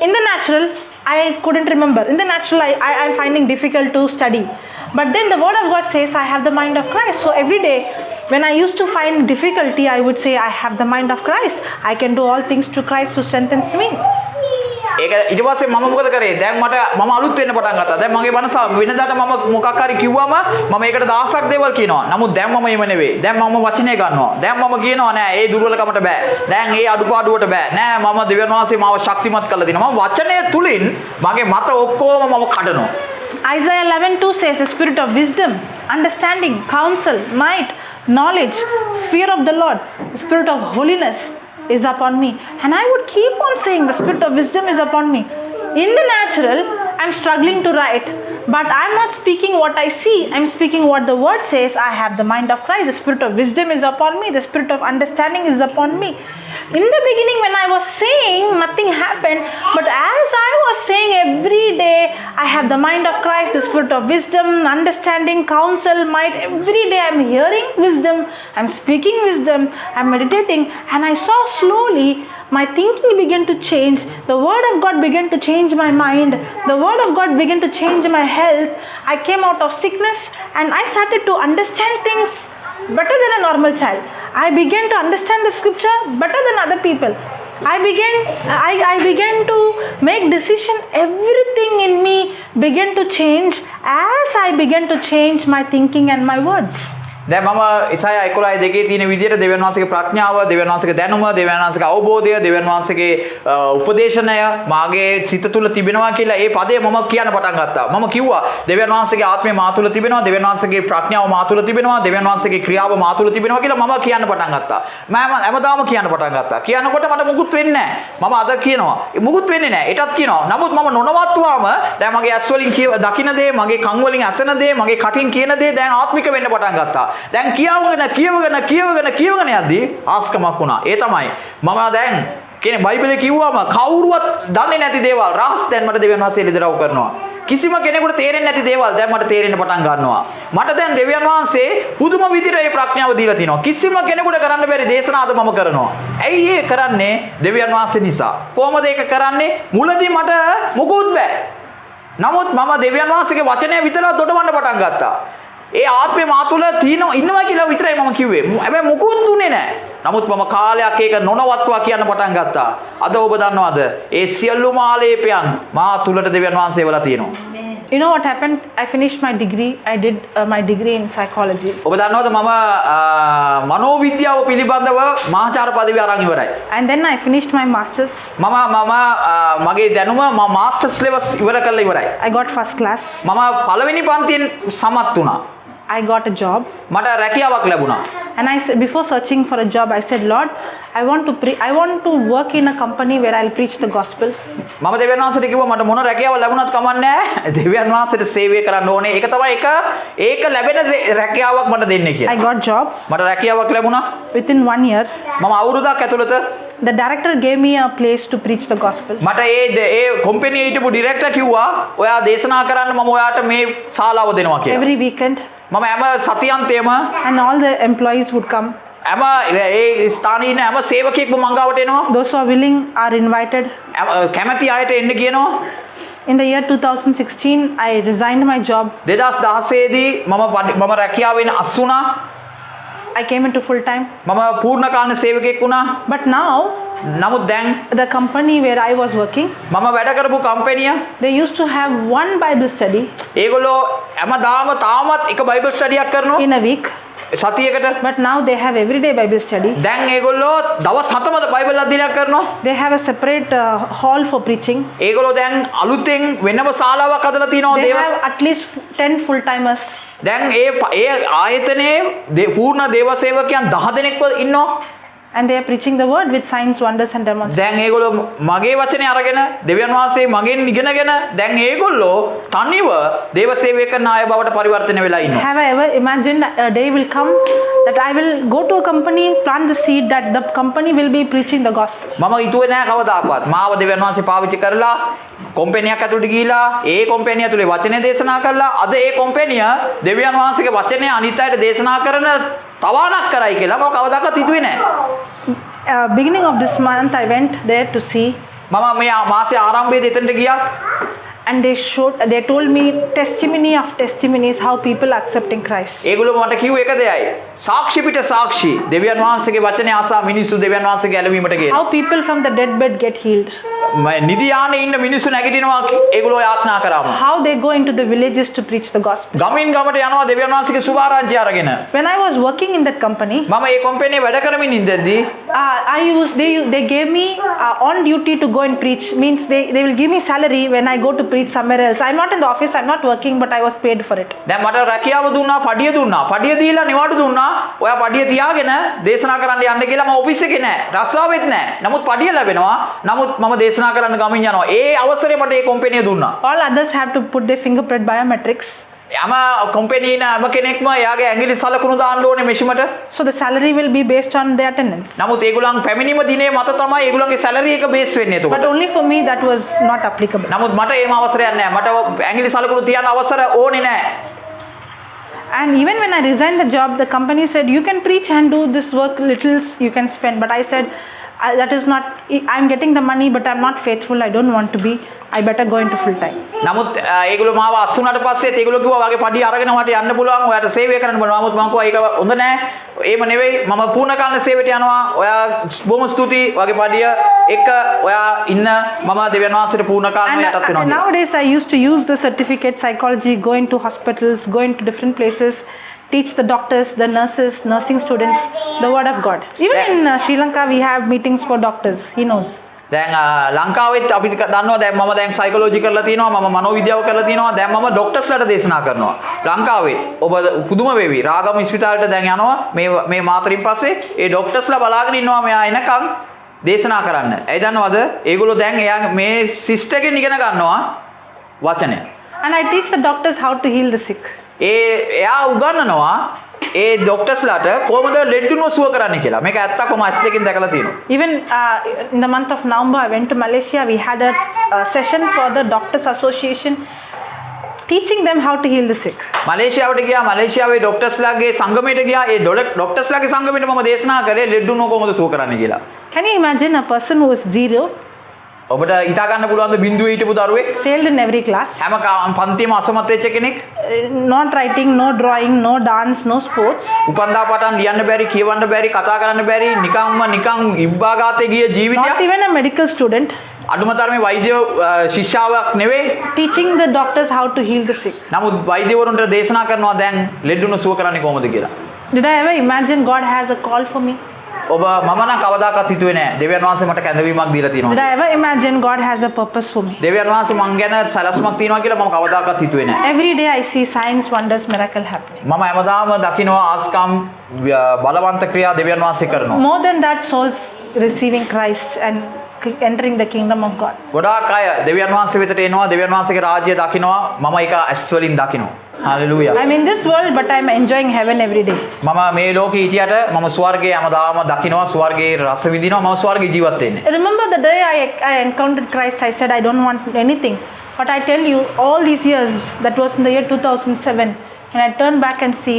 in the natural, I couldn't remember. In the natural, I'm finding difficult to study. But then the word of God says, I have the mind of Christ. So every day, when I used to find difficulty, I would say, I have the mind of Christ. I can do all things through Christ who strengthens me. ඒක ඊට පස්සේ මම මොකද කරේ? දැන් මම අලුත් වෙන්න පටන් ගත්තා. දැන් මගේ මනස වෙනදාට මම මොකක් හරි කිව්වම මම ඒකට දහසක් දේවල් කියනවා. නමුත් දැන් මම එහෙම නෙවෙයි. දැන් මම වචනේ ගන්නවා. දැන් මම කියනවා නෑ ඒ දුර්වලකමට බෑ. දැන් ඒ අඩුපාඩුවට බෑ. නෑ මම දෙවියන් වහන්සේ මාව ශක්තිමත් කරලා දෙනවා. මම වචනේ තුලින් මගේ මත ඔක්කොම මම කඩනවා. Isaiah 11:2 says, the spirit of wisdom, understanding, counsel, might, knowledge, fear of the Lord, the spirit of holiness is upon me. And I would keep on saying, the spirit of wisdom is upon me. In the natural, I'm struggling to write, but I'm not speaking what I see. I'm speaking what the word says. I have the mind of Christ. The spirit of wisdom is upon me. The spirit of understanding is upon me. In the beginning, when I was saying, nothing happened. But as I was saying every day, I have the mind of Christ, the spirit of wisdom, understanding, counsel, might. Every day I'm hearing wisdom. I'm speaking wisdom. I'm meditating. And I saw slowly my thinking began to change. The word of God began to change my mind. The word of God began to change my health. I came out of sickness and I started to understand things better than a normal child. I began to understand the scripture better than other people. I began to make decision. Everything in me began to change as I began to change my thinking and my words. දැන් මම ඉසායා 11:2 තියෙන විදිහට දෙවියන් වහන්සේගේ ප්‍රඥාව, දෙවියන් වහන්සේගේ දැනුම, දෙවියන් වහන්සේගේ අවබෝධය, දෙවියන් වහන්සේගේ උපදේශනය මාගේ සිත තුළ තිබෙනවා කියලා ඒ පදේ මම කියන්න පටන් ගත්තා. මම කිව්වා දෙවියන් වහන්සේගේ ආත්මය මා තුළ තිබෙනවා, දෙවියන් වහන්සේගේ ප්‍රඥාව මා තුළ තිබෙනවා, දෙවියන් වහන්සේගේ ක්‍රියාව මා තුළ තිබෙනවා කියලා මම කියන්න පටන් ගත්තා. මම හැමදාම කියන්න පටන් ගත්තා. කියනකොට මට මුකුත් වෙන්නේ නැහැ. මම අද කියනවා. මුකුත් වෙන්නේ නැහැ. ඒටත් කියනවා. නමුත් මම නොනවත්වාම දැන් මගේ ඇස් වලින් දකින්න දේ, මගේ කන් වලින් ඇසෙන දේ, මගේ කටින් කියන දේ දැන් ආත්මික වෙන්න පටන් ගත්තා. දැන් කියවගෙන යද්දී ආස්කමක් වුණා. ඒ තමයි මම දැන් කියන්නේ බයිබලයේ කිව්වම කවුරුවත් දන්නේ නැති දේවල් රහස් දැන් මට දෙවියන් වහන්සේ එළිදරව් කරනවා. කිසිම කෙනෙකුට තේරෙන්නේ නැති දේවල් දැන් මට තේරෙන්න පටන් ගන්නවා. මට දැන් දෙවියන් වහන්සේ පුදුම විදිහට මේ ප්‍රඥාව දීලා තිනවා. කිසිම කෙනෙකුට කරන්න බැරි දේශනාද මම කරනවා. ඇයි ඒ කරන්නේ? දෙවියන් වහන්සේ නිසා. කොහොමද ඒක කරන්නේ? මුලදී මට මුකුත් බෑ. නමුත් මම දෙවියන් වහන්සේගේ වචනය විතරක් දොඩවන්න පටන් ගත්තා. ඒ ආත්මය මා තුළ ඉන්නවා කියලා විතරයි මම කිව්වේ. හැබැයි මුකුත් දුන්නේ නැහැ. නමුත් මම කාලයක් ඒක නොනවත්වා කියන්න පටන් ගත්තා. අද ඔබ දන්නවද? ඒ සියලුම ආලේපයන් මා තුළට දෙවියන් වහන්සේ වලා තියෙනවා. You know what happened? I finished my degree. I did my degree in psychology. ඔබ දන්නවද මම මනෝවිද්‍යාව පිළිබඳව මහාචාර්ය පදවිය අරන් ඉවරයි. And then I finished my masters. මගේ දැනුම මාස්ටර්ස් ලෙවල් ඉවර කරලා ඉවරයි. I got first class. මම පළවෙනි පන්තියෙන් සමත් වුණා. I got a job. මට රැකියාවක් ලැබුණා. And I said, before searching for a job, I said, Lord, I want to work in a company where I'll preach the gospel. මම දෙවියන් වහන්සේට කිව්වා මට මොන රැකියාවක් ලැබුණත් කමක් නැහැ. දෙවියන් වහන්සේට සේවය කරන්න ඕනේ. ඒක තමයි ඒක ලැබෙන රැකියාවක් මට දෙන්නේ කියලා. I got job. මට රැකියාවක් ලැබුණා. Within 1 year. මම අවුරුද්දක් ඇතුළත The director gave me a place to preach the gospel. මට ඒ කම්පැනි හිටපු ඩිරෙක්ටර් කිව්වා ඔයා දේශනා කරන්න මම ඔයාට මේ ශාලාව දෙනවා කියලා. Every weekend. මම හැම සතියන්තේම and all the employees would come. හැම ඒ ස්ථානයේ ඉන්න හැම සේවකයෙක්ම මංගාවට එනවා. Those who are willing are invited. කැමැති අයට එන්න කියනවා. In the year 2016, I resigned my job. 2016 දී මම රැකියාවෙන් අස් වුණා. I came into full time. මම පූර්ණ කාලීන සේවකයෙක් වුණා. But now නමුත් දැන් The company where I was working, මම වැඩ කරපු කම්පැනිය they used to have one Bible study ඒගොල්ලෝ හැමදාම තාමත් එක බයිබල් ස්ටඩියක් කරනවා in a week, සතියකට. but now they have everyday Bible study. දැන් ඒගොල්ලෝ දවස් 7ම බයිබල් අධ්‍යයනයක් කරනවා. They have a separate hall for preaching. ඒගොල්ලෝ දැන් අලුතෙන් වෙනම ශාලාවක් හදලා තිනවා They දේව. have at least 10 full-timers. දැන් ඒ ආයතනයේ පූර්ණ දේව සේවකයන් 10 දෙනෙක්ව ඉන්නවා. And they are preaching the word with signs, wonders and demonstrations. දැන් ඒගොල්ලෝ මගේ වචනේ අරගෙන දෙවියන් වහන්සේ මගෙන් ඉගෙනගෙන දැන් ඒගොල්ලෝ තනිව දේව සේවය කරන අය බවට පරිවර්තනය වෙලා ඉන්නවා. Have I ever imagined a day will come that I will go to a company, plant the seed that the company will be preaching the gospel? මම හිතුවේ නෑ කවදාකවත් මාව දෙවියන් වහන්සේ පාවිච්චි කරලා කොම්පැනියක් ඇතුළට ගිහිලා ඒ කොම්පැනිය ඇතුලේ වචනේ දේශනා කරලා අද ඒ කොම්පැනිය දෙවියන් වහන්සේගේ වචනේ අනිත් අයට දේශනා කරන තවාණක් කරයි කියලා මම කවදාකවත් හිතුවේ නෑ. Beginning of this month, I went there to see, මම මේ මාසේ ආරම්භයේදී එතනට ගියා. and they told me testimony of testimonies how people accepting Christ. ඒගොල්ලෝ මට කිව්ව එක දෙයයි. සාක්ෂි පිට සාක්ෂි දෙවියන් වහන්සේගේ වචනේ ආසා මිනිස්සු දෙවියන් වහන්සේගේ ඇලවීමට ගියා. How people from the deadbed get healed. නිදි යානේ ඉන්න මිනිස්සු නැගිටිනවා ඒගොල්ලෝ යාඥා කරාම. How they go into the villages to preach the gospel. ගමින් ගමට යනවා දෙවියන් වහන්සේගේ සුභාරංචිය අරගෙන. When I was working in that company, මම මේ කොම්පැනියේ වැඩ කරමින් ඉඳද්දී they gave me on duty to go and preach. Means they will give me salary when I go to preach somewhere else. I'm not in the office, I'm not working, but I was paid for it. දැන් මට රැකියාව දුන්නා, පඩිය දුන්නා. පඩිය දීලා නිවාඩු දුන්නා. ඔයා පඩිය තියාගෙන දේශනා කරන්න යන්න කියලා මම ඔෆිස් එකේ නෑ. රස්සාවෙත් නෑ. නමුත් පඩිය ලැබෙනවා. නමුත් මම දේශනා කරන්න ගමින් යනවා. ඒ අවසරේ මට මේ කොම්පැනිය දුන්නා. All others have to put their fingerprint biometrics. යම කොම්පැනියේ නම කෙනෙක්ම එයාගේ ඇඟිලි සලකුණු දාන්න ඕනේ මෙෂිමට. So the salary will be based on their attendance. නමුත් ඒගොල්ලන් පැමිණීම දිනේ මත තමයි ඒගොල්ලන්ගේ සැලරි එක බේස් වෙන්නේ එතකොට. But only for me that was not applicable. නමුත් මට ඒම අවසරයක් නැහැ. මට ඇඟිලි සලකුණු තියන්න අවසර ඕනේ නැහැ. And even when I resigned the job, the company said you can preach and do this work littles you can spend. But I said that is not. I'm getting the money, but I'm not faithful. I don't want to be. I better go into full time. නමුත් ඒගොල්ලෝ මාව අස්සුනට පස්සෙත් ඒගොල්ලෝ කිව්වා වගේ පඩිය අරගෙන මට යන්න පුළුවන්. ඔයාට සේවය කරන්න බලනවා. නමුත් මම කිව්වා ඒක හොඳ නැහැ. ඒම නෙවෙයි. මම පූර්ණ කාලන සේවයට යනවා. ඔයා බොහොම ස්තුතියි වගේ පඩිය එක ඔයා ඉන්න මම දෙවියන් වහන්සේට පූර්ණ කාලම යටත් වෙනවා. Nowadays I used to use the certificate psychology, going to hospitals, going to different places, teach the doctors, the nurses, nursing students the word of God. Even in Sri Lanka we have meetings for doctors. He knows. දැන් ලංකාවෙත් අපි දන්නවා දැන් මම දැන් psychology කරලා තියෙනවා මම මනෝවිද්‍යාව කරලා තියෙනවා දැන් මම ડોක්ටර්ස්ලාට දේශනා කරනවා ලංකාවේ ඔබ පුදුම වේවි රාගම ස්පිතාලෙට දැන් යනවා මේ මාතරින් පස්සේ ඒ ડોක්ටර්ස්ලා බලාගෙන ඉන්නවා මෙයා එනකන් දේශනා කරන්න. ඒ දන්නවද ඒගොල්ලෝ දැන් එයා මේ සිස්ටර් එකෙන් ඉගෙන ගන්නවා වචනය. And I teach the doctors how to heal the sick. එයා උගන්වනවා ඒ ડોක්ටර්ස්ලාට කොහොමද ලෙඩුණු සුව කරන්න කියලා. මේක ඇත්තක්ම ඇස් දෙකෙන් දැකලා තියෙනවා. Even in the month of November, I went to Malaysia. We had a session for the Doctors Association, teaching them how to heal the sick. මලේසියාවට ගියා. මලේසියාවේ ડોක්ටර්ස්ලාගේ සංගමයට ගියා. ඒ ડોක්ටර්ස්ලාගේ සංගමයට මම දේශනා කරේ ලෙඩුණු කොහොමද සුව කරන්න කියලා. Can you imagine a person who is zero, ඔබට හිතා ගන්න පුළුවන්ද බිඳුවේ හිටපු දරුවෙක් failed in every class, හැම පන්තියම අසමත් වෙච්ච කෙනෙක් not writing, no drawing, no dance, no sports, උපන්දා පටන් ලියන්න බැරි කියවන්න බැරි කතා කරන්න බැරි නිකන් ඉබ්බාගාතේ ගිය not ජීවිතයක් even a medical student, අඩුම තරමේ වෛද්‍ය ශිෂ්‍යාවක් නෙවෙයි teaching the doctors how to heal the sick. නමුත් වෛද්‍යවරුන්ට දේශනා කරනවා දැන් ලෙඩුණු සුව කරන්නේ කොහොමද කියලා. Did I ever imagine God has a call for me? ඔබ මම නම් කවදාකවත් හිතුවේ නෑ දෙවියන් වහන්සේ මට කැඳවීමක් දීලා Did තියෙනවා. I ever imagine God has a purpose for me? දෙවියන් වහන්සේ මං ගැන සැලසුමක් තියෙනවා කියලා මම කවදාකවත් හිතුවේ නෑ. Every day I see signs, wonders, miracle happening. මම හැමදාම දකිනවා ආස්කම් බලවන්ත ක්‍රියා දෙවියන් වහන්සේ කරනවා. More than that, souls receiving Christ and entering the kingdom of God. ගොඩාක් අය දෙවියන් වහන්සේ වෙතට එනවා දෙවියන් වහන්සේගේ රාජ්‍යය දකිනවා මම ඒක ඇස් වලින් දකිනවා. Hallelujah. I'm in this world, but I'm enjoying heaven every day. මම මේ ලෝකේ හිටියට මම ස්වර්ගයේ හැමදාම දකිනවා ස්වර්ගයේ රස විඳිනවා මම ස්වර්ගයේ ජීවත් වෙන්නේ. Remember the day I encountered Christ, I said I don't want anything. But I tell you, all these years, that was in the year 2007, and I turn back and see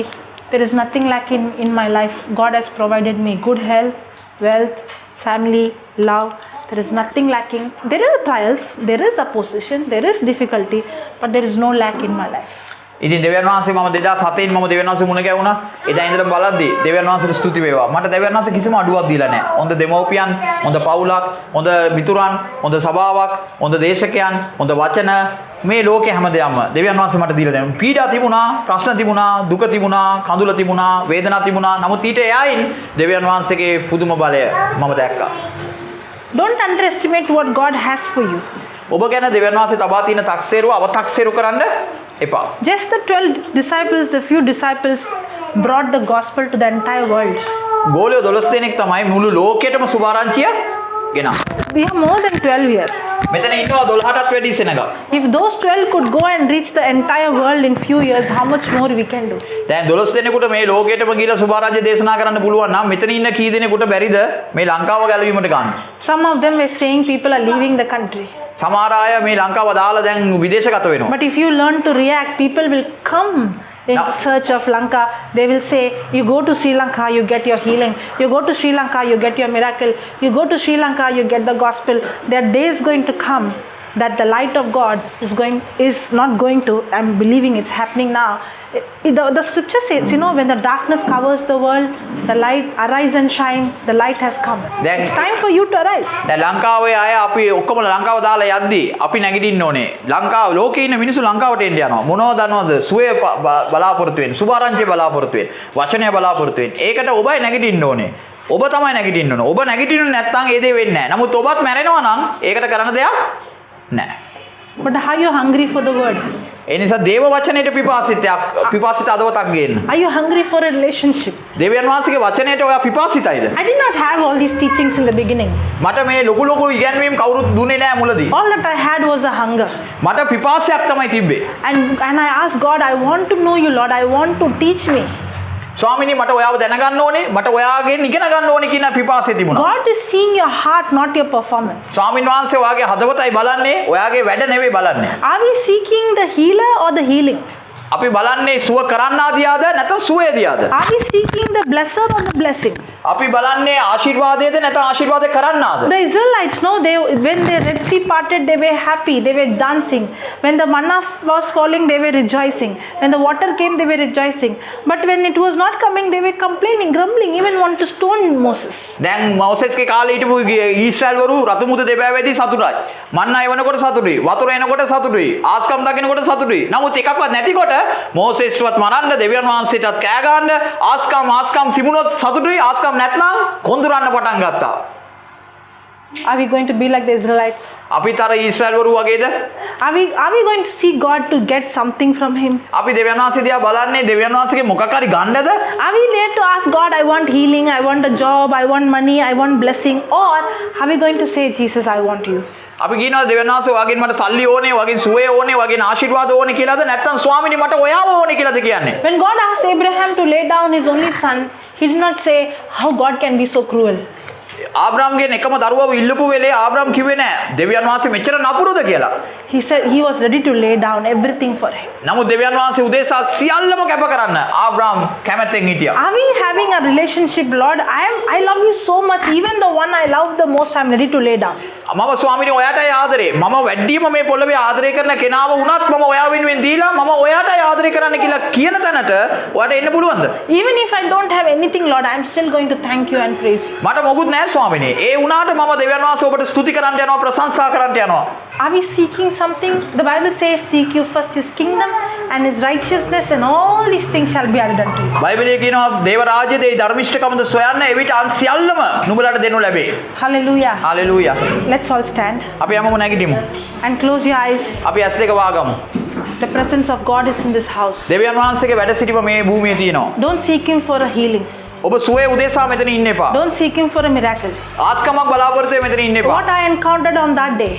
there is nothing lacking in my life. God has provided me good health, wealth, family, love. There is nothing lacking. There is trials, there is opposition, there is difficulty, but there is no lack in my life. ඉතින් දෙවියන් වහන්සේ මම 2007 මම දෙවියන් වහන්සේ මුණ ගැහුණා. එදා ඉඳලා බලද්දි දෙවියන් වහන්සේට ස්තුති වේවා. මට දෙවියන් වහන්සේ කිසිම අඩුවක් දීලා නැහැ. හොඳ දෙමව්පියන්, හොඳ පවුලක්, හොඳ මිතුරන්, හොඳ සභාවක්, හොඳ දේශකයන්, හොඳ වචන මේ ලෝකේ හැමදේම දෙවියන් වහන්සේ මට දීලා දෙනවා. පීඩා තිබුණා, ප්‍රශ්න තිබුණා, දුක තිබුණා, කඳුල තිබුණා, වේදනා තිබුණා. නමුත් ඊට එහායින් දෙවියන් වහන්සේගේ පුදුම බලය මම දැක්කා. Don't underestimate what God has for you. ඔබ ගැන දෙවියන් වහන්සේ තබා තියෙන තක්සේරුව අව탁සේරු කරන්න එපා. Just the 12 disciples, the few disciples brought the gospel to the entire world. ගෝලියෝ 12 දෙනෙක් තමයි මුළු ලෝකෙටම සුභාරංචිය ගෙනා. We have more than 12 here. මෙතන ඉන්නවා 12ටත් වැඩි සෙනඟක්. If those 12 could go and reach the entire world in few years, how much more we can do? දැන් 12 දෙනෙකුට මේ ලෝකෙටම ගිහිලා සුභාරංචිය දේශනා කරන්න පුළුවන් නම් මෙතන ඉන්න කී දෙනෙකුට බැරිද මේ ලංකාව ගැලවීමට ගන්න? Some of them were saying people are leaving the country. සමහර අය මේ ලංකාව දාලා දැන් විදේශගත වෙනවා. But if you learn to react, people will come in search of Lanka. They will say, you go to Sri Lanka, you get your healing. You go to Sri Lanka, you get your miracle. You go to Sri Lanka, you get the gospel. There are days going to come that the light of God is not going to, I'm believing it's happening now. The scripture says, you know, when the darkness covers the world, the light, arise and shine, the light has come. It's time for you to arise. දැන් ලංකාවේ අය අපි ඔක්කොම ලංකාව දාලා යද්දි අපි නැගිටින්න ඕනේ. ලංකාව ලෝකේ ඉන්න මිනිස්සු ලංකාවට එන්න යනවා. මොනවද දන්නවද? සුවේ බලාපොරොත්තු වෙන්නේ. සුභාරංචිය බලාපොරොත්තු වෙන්නේ. වචනය බලාපොරොත්තු වෙන්නේ. ඒකට ඔබයි නැගිටින්න ඕනේ. ඔබ තමයි නැගිටින්න ඕනේ. ඔබ නැගිටින්න නැත්නම් ඒ දේ වෙන්නේ නැහැ. නමුත් ඔබත් මැරෙනවා නම් ඒකට කරන්න දෙයක් නැහැ. But are you hungry for the word? ඒ නිසා දේව වචනයට පිපාසිත අදවතක් ගේන්න. Are you hungry for a relationship? දෙවියන් වහන්සේගේ වචනයට ඔයා පිපාසිතයිද? I did not have all these teachings in the beginning. මට මේ ලොකු ඉගැන්වීම් කවුරුත් දුන්නේ නැහැ මුලදී. All that I had was a hunger. මට පිපාසයක් තමයි තිබ්බේ. And I asked God, I want to know you, Lord. I want to teach me. ස්වාමිනී මට ඔයාව දැනගන්න ඕනේ, මට ඔයාගෙන් ඉගෙන ගන්න ඕනේ කියන පිපාසය තිබුණා. God is seeing your heart, not your performance. ස්වාමීන් වහන්සේ ඔයාගේ හදවතයි බලන්නේ, ඔයාගේ වැඩ නෙවෙයි බලන්නේ. Are we seeking the healer or the healing? අපි බලන්නේ සුව කරන්නා දියාද නැත්නම් සුවය දියාද? Are we seeking the blesser or the blessing? අපි බලන්නේ ආශිර්වාදයේද නැත්නම් ආශිර්වාදේ කරන්නාද? The Israelites, no, when the Red Sea parted, they were happy, they were dancing. When the manna was falling, they were rejoicing. When the water came, they were rejoicing. But when it was not coming, they were complaining, grumbling, even want to stone Moses. දැන් මෝසෙස්ගේ කාලේ හිටපු ඊශ්‍රායල් වරු රතු මුද දෙපැවේදී සතුටුයි. මන්නා එවනකොට සතුටුයි. වතුර එනකොට සතුටුයි. ආස්කම් දකිනකොට සතුටුයි. නමුත් එකක්වත් නැතිකොට මෝසෙස්වත් මරන්න දෙවියන් වහන්සේටත් කෑ ගහන්න ආස්කම් තිබුණොත් සතුටුයි ආස්කම් නැත්නම් කොඳුරන්න පටන් ගත්තා. Are we going to be like the Israelites? අපිත් අර ඊශ්‍රායල් වරු වගේද? Are we going to seek God to get something from him? අපි දෙවියන් වහන්සේ දිහා බලන්නේ දෙවියන් වහන්සේගේ මොකක් හරි ගන්නද? Are we there to ask God, I want healing, I want a job, I want money, I want blessing? Or are we going to say, Jesus, I want you? අපි කියනවා දෙවියන් වහන්සේ ඔයාගෙන් මට සල්ලි ඕනේ, ඔයාගෙන් සුවය ඕනේ, ඔයාගෙන් ආශිර්වාද ඕනේ කියලාද නැත්නම් ස්වාමිනේ මට ඔයාව ඕනේ කියලාද කියන්නේ? When God asked Abraham to lay down his only son, he did not say how God can be so cruel. ආබ්‍රාම්ගෙන් එකම දරුවව ඉල්ලපු වෙලේ ආබ්‍රාම් කිව්වේ නෑ දෙවියන් වහන්සේ මෙච්චර නපුරුද කියලා. He said he was ready to lay down everything for him. නමුත් දෙවියන් වහන්සේ උදෙසා සියල්ලම කැප කරන්න ආබ්‍රාම් කැමැත්තෙන් හිටියා. Are we having a relationship, Lord? I love you so much, even the one I love the most, I'm ready to lay down. මම ස්වාමිනේ ඔයාටයි ආදරේ. මම වැඩිම මේ පොළවේ ආදරය කරන කෙනාව වුණත් මම ඔයා වෙනුවෙන් දීලා මම ඔයාටයි ආදරය කරන්න කියලා කියන තැනට ඔයාට එන්න පුළුවන්ද? Even if I don't have anything, Lord, I'm still going to thank you and praise you. මට මොකුත් නැහැ ස්වාමිනේ. ඒ වුණාට මම දෙවියන් වහන්සේ ඔබට ස්තුති කරන්න යනවා, ප්‍රශංසා කරන්න යනවා. Are we seeking something? The Bible says, seek you first his kingdom and his righteousness, and all these things shall be added unto you. බයිබලයේ කියනවා දේව රාජ්‍යයේ ධර්මිෂ්ඨකමද සොයන්න එවිට අන් සියල්ලම නුඹලාට දෙනු ලැබේ. Hallelujah. Hallelujah. Let's all stand අපි යමු නැගිටිමු. and close your eyes. අපි ඇස් දෙක වහගමු. The presence of God is in this house. දෙවියන් වහන්සේගේ වැඩ සිටීම මේ භූමියේ තියෙනවා. Don't seek him for a healing. ඔබ සුවය උදෙසා මෙතන ඉන්න එපා. Don't seek him for a miracle. ආස්කමක් බලාපොරොත්තු වෙ මෙතන ඉන්න එපා. What I encountered on that day,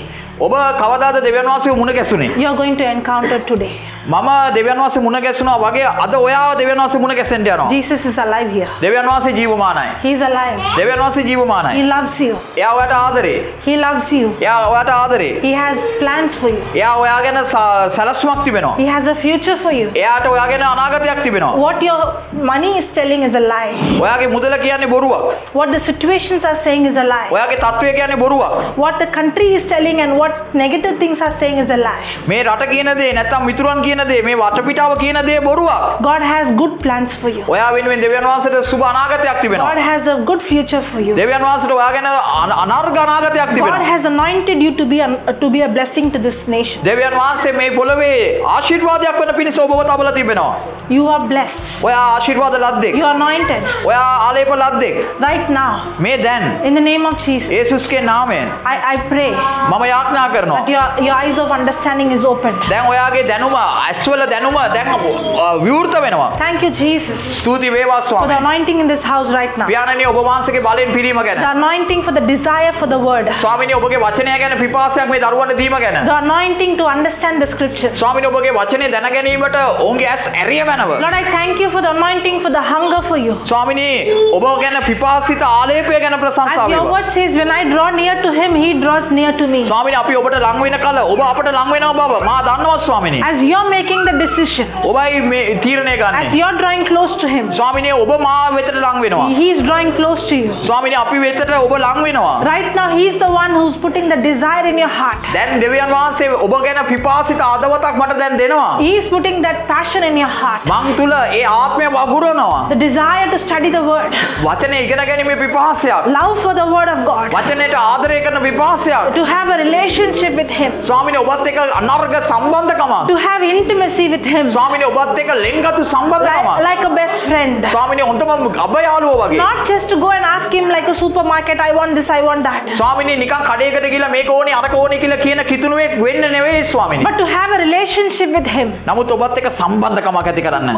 ඔබ කවදාද දෙවියන් වහන්සේව මුණ ගැසුනේ? you are going to encounter today. මම දෙවියන් වහන්සේ මුණ ගැසුණා වගේ අද ඔයාව දෙවියන් වහන්සේ මුණ ගැසෙන්න යනවා. Jesus is alive here. දෙවියන් වහන්සේ ජීවමානයි. He is alive. දෙවියන් වහන්සේ ජීවමානයි. He loves you. එයා ඔයාට ආදරේ. He loves you. එයා ඔයාට ආදරේ. He has plans for you. එයා ඔයා ගැන සැලසුමක් තිබෙනවා. He has a future for you. එයාට ඔයා ගැන අනාගතයක් තිබෙනවා. What your money is telling is a lie. ඔයාගේ මුදල කියන්නේ බොරුවක්. What the situations are saying is a lie. ඔයාගේ තත්ත්වය කියන්නේ බොරුවක්. What the country is telling and what negative things are saying is a lie. මේ රට කියන දේ නැත්තම් මිතුරන් කියන දේ මේ වටපිටාව කියන දේ බොරුවක්. God has good plans for you. ඔයා වෙනුවෙන් දෙවියන් වහන්සේට සුබ අනාගතයක් තිබෙනවා. God has a good future for you. දෙවියන් වහන්සේට ඔයා ගැන අනර්ග අනාගතයක් God තිබෙනවා. has anointed you to be a blessing to this nation. දෙවියන් වහන්සේ මේ පොළවේ ආශිර්වාදයක් වන පිණිස ඔබව තබලා තිබෙනවා. You are blessed. ඔයා ආශිර්වාද ලද්දෙක්. You are anointed ඔයා ආලේප ලද්දෙක්. right now. මේ දැන් In the name of Jesus. යේසුස්ගේ නාමයෙන් I pray මම යාඥා කරනවා. that your eyes of understanding is opened. දැන් ඔයාගේ දැනුම ඇස්වල දැනුම දැන් විවෘත වෙනවා. Thank you, Jesus, ස්තුති වේවා for the ස්වාමී. anointing in this house right now. පියාණනි ඔබ වහන්සේගේ බලෙන් පිරීම ගැන. The anointing for the desire for the word. ස්වාමීනි ඔබගේ වචනය ගැන පිපාසයක් මේ දරුවන්ට දීම ගැන. The anointing to understand the scriptures. ස්වාමීනි ඔබගේ වචනේ දැන ගැනීමට ඔවුන්ගේ ඇස් ඇරියවනව. Lord, I thank you for the anointing for the hunger for you. ස්වාමීනි ඔබ ගැන පිපාසිත ආලේපය ගැන ප්‍රශංසා As your වේවා. word says, when I draw near to him, he draws near to me. ස්වාමීනි අපි ඔබට ලං වෙන කල ඔබ අපට ලං වෙනවා බව මා දන්නවා ස්වාමීනි. As you're making the decision, ඔබයි මේ තීරණය as ගන්නේ. you're drawing close to him, ස්වාමීනි ඔබ මා වෙතට ලං වෙනවා. he's drawing close to you. ස්වාමීනි අපි වෙතට ඔබ ලං වෙනවා. Right now, he's the one who's putting the desire in your heart. දැන් දෙවියන් වහන්සේ ඔබ ගැන පිපාසිත අදවතක් මට දැන් දෙනවා. He's putting that passion in your heart. මං තුල ඒ ආත්මය වගුරනවා. The desire to study the word. වචනේ ඉගෙන ගැනීමේ පිපාසයක්. Love for the word of God. වචනයට ආදරය කරන පිපාසයක්. To have a relationship with him. ස්වාමීනි ඔබත් එක්ක අනර්ග සම්බන්ධකමක්. To have intimacy with him. ස්වාමීනි ඔබත් එක්ක ලෙන්ගතු සම්බන්ධකමක්. Like a best friend. ස්වාමීනි හොඳම අබයාළුවෝ වගේ. Not just to go and ask him like a supermarket, I want this, I want that. ස්වාමීනි නිකන් කඩේකට ගිහලා මේක ඕනේ අරක ඕනේ කියලා කියන කිතුණුවෙක් වෙන්න නෙවෙයි ස්වාමීනි. But to have a relationship with him. නමුත් ඔබත් එක්ක සම්බන්ධකමක් ඇති කරන්න.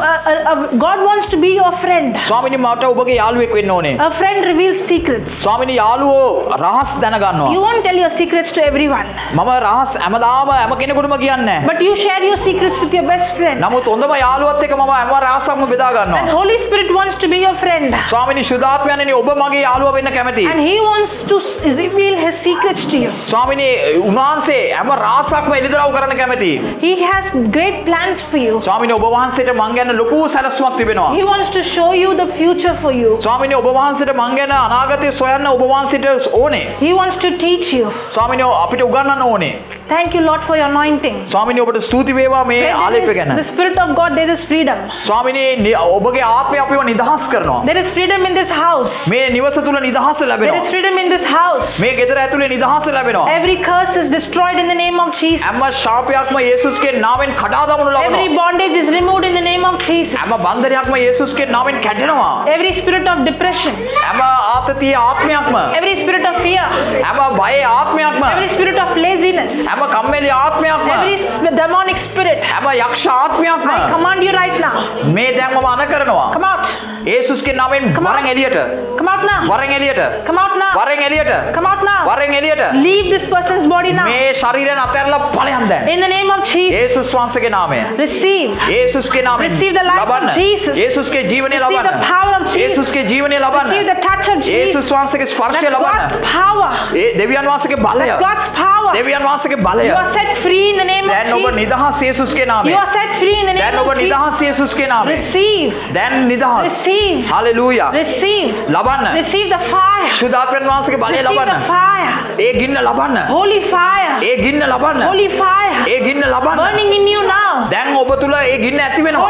God wants to be your friend. ස්වාමීනි මට ඔබගේ යාළුවෙක් වෙන්න ඕනේ. A friend reveals secrets. ස්වාමීනි යාළුවෝ රහස් දැනගන්නවා. You won't tell your secrets to everyone. මම රහස් හැමදාම හැම කෙනෙකුටම කියන්නේ නැහැ. But you share your secrets with your best friend. නමුත් හොඳම යාළුවත් එක්ක මම හැම රහසක්ම බෙදා And ගන්නවා. Holy Spirit wants to be your friend. ස්වාමීනි සුදාත්මයන්නි ඔබ මගේ යාළුවා වෙන්න කැමතියි. And he wants to reveal his secrets to you. ස්වාමීනි උන්වහන්සේ හැම රහසක්ම එළිදරව් කරන්න කැමතියි. He has great plans for you. ස්වාමීනි ඔබ වහන්සේට මං ගැන ලොකු සැලසුමක් තිබෙනවා. He wants to show you the future for you. ස්වාමීනි ඔබ වහන්සේට මං ගැන අනාගතය සොයන්න ඔබ වහන්සේට ඕනේ. He wants to teach you. ස්වාමීනි අපිට උගන්වන්න ඕනේ. Thank you, Lord, for your anointing. ස්වාමීනි ඔබට ස්තුති වේවා මේ Where ආලේපය there ගැන. is the Spirit of God, there is freedom. ස්වාමීනි ඔබගේ ආත්මය අපිව නිදහස් කරනවා. There is freedom in this house. මේ නිවස තුල නිදහස There ලැබෙනවා. is freedom in this house. මේ ගෙදර ඇතුලේ නිදහස ලැබෙනවා. Every curse is destroyed in the name of Jesus. හැම ශාපයක්ම යේසුස්ගේ නාමයෙන් කඩා දමනු Every ලබනවා. bondage is removed in the name of Jesus. හැම බන්ධනයක්ම යේසුස්ගේ නාමයෙන් කැඩෙනවා. Every spirit of depression, හැම ආතතිය ආත්මයක්ම every spirit of fear, හැම බයේ ආත්මයක්ම every spirit of laziness, හැම කම්මැලි ආත්මයක්ම every demonic spirit, හැම යක්ෂ ආත්මයක්ම I command you right now. මේ දැන් මම අන කරනවා. Come out. යේසුස්ගේ නාමයෙන් වරෙන් එළියට. Come out now. වරෙන් එළියට. Come out now. වරෙන් එළියට. Come out now. වරෙන් එළියට. Leave this person's body now. මේ ශරීරයෙන් අතහැරලා ඵලයන් දැන්. In the name of Jesus. යේසුස් වහන්සේගේ නාමයෙන්. Receive. යේසුස්ගේ නාමයෙන් Receive the life of ලබන්න. Jesus. යේසුස්ගේ ජීවනය Receive ලබන්න. the power of Jesus. යේසුස්ගේ ජීවනය ලබන්න. Receive the touch of Jesus. යේසුස් වහන්සේගේ ස්පර්ශය That's ලබන්න. God's power. ඒ දෙවියන් වහන්සේගේ බලය. That's God's power. දෙවියන් වහන්සේගේ බලය. You are set free in the name of දැන් ඔබ Jesus. නිදහස් යේසුස්ගේ You නාමයෙන්. are set free in the name දැන් ඔබ of Jesus. නිදහස් යේසුස්ගේ නාමයෙන්. Receive. දැන් නිදහස්. Receive. හලෙලූයා. Receive. ලබන්න. Receive the fire. සුදාත්මයන් වහන්සේගේ බලය Receive ලබන්න. the fire. ඒ ගින්න ලබන්න. Holy fire. ඒ ගින්න ලබන්න. Holy fire. ඒ ගින්න ලබන්න. Burning in you now. දැන් ඔබ තුල ඒ ගින්න ඇති වෙනවා.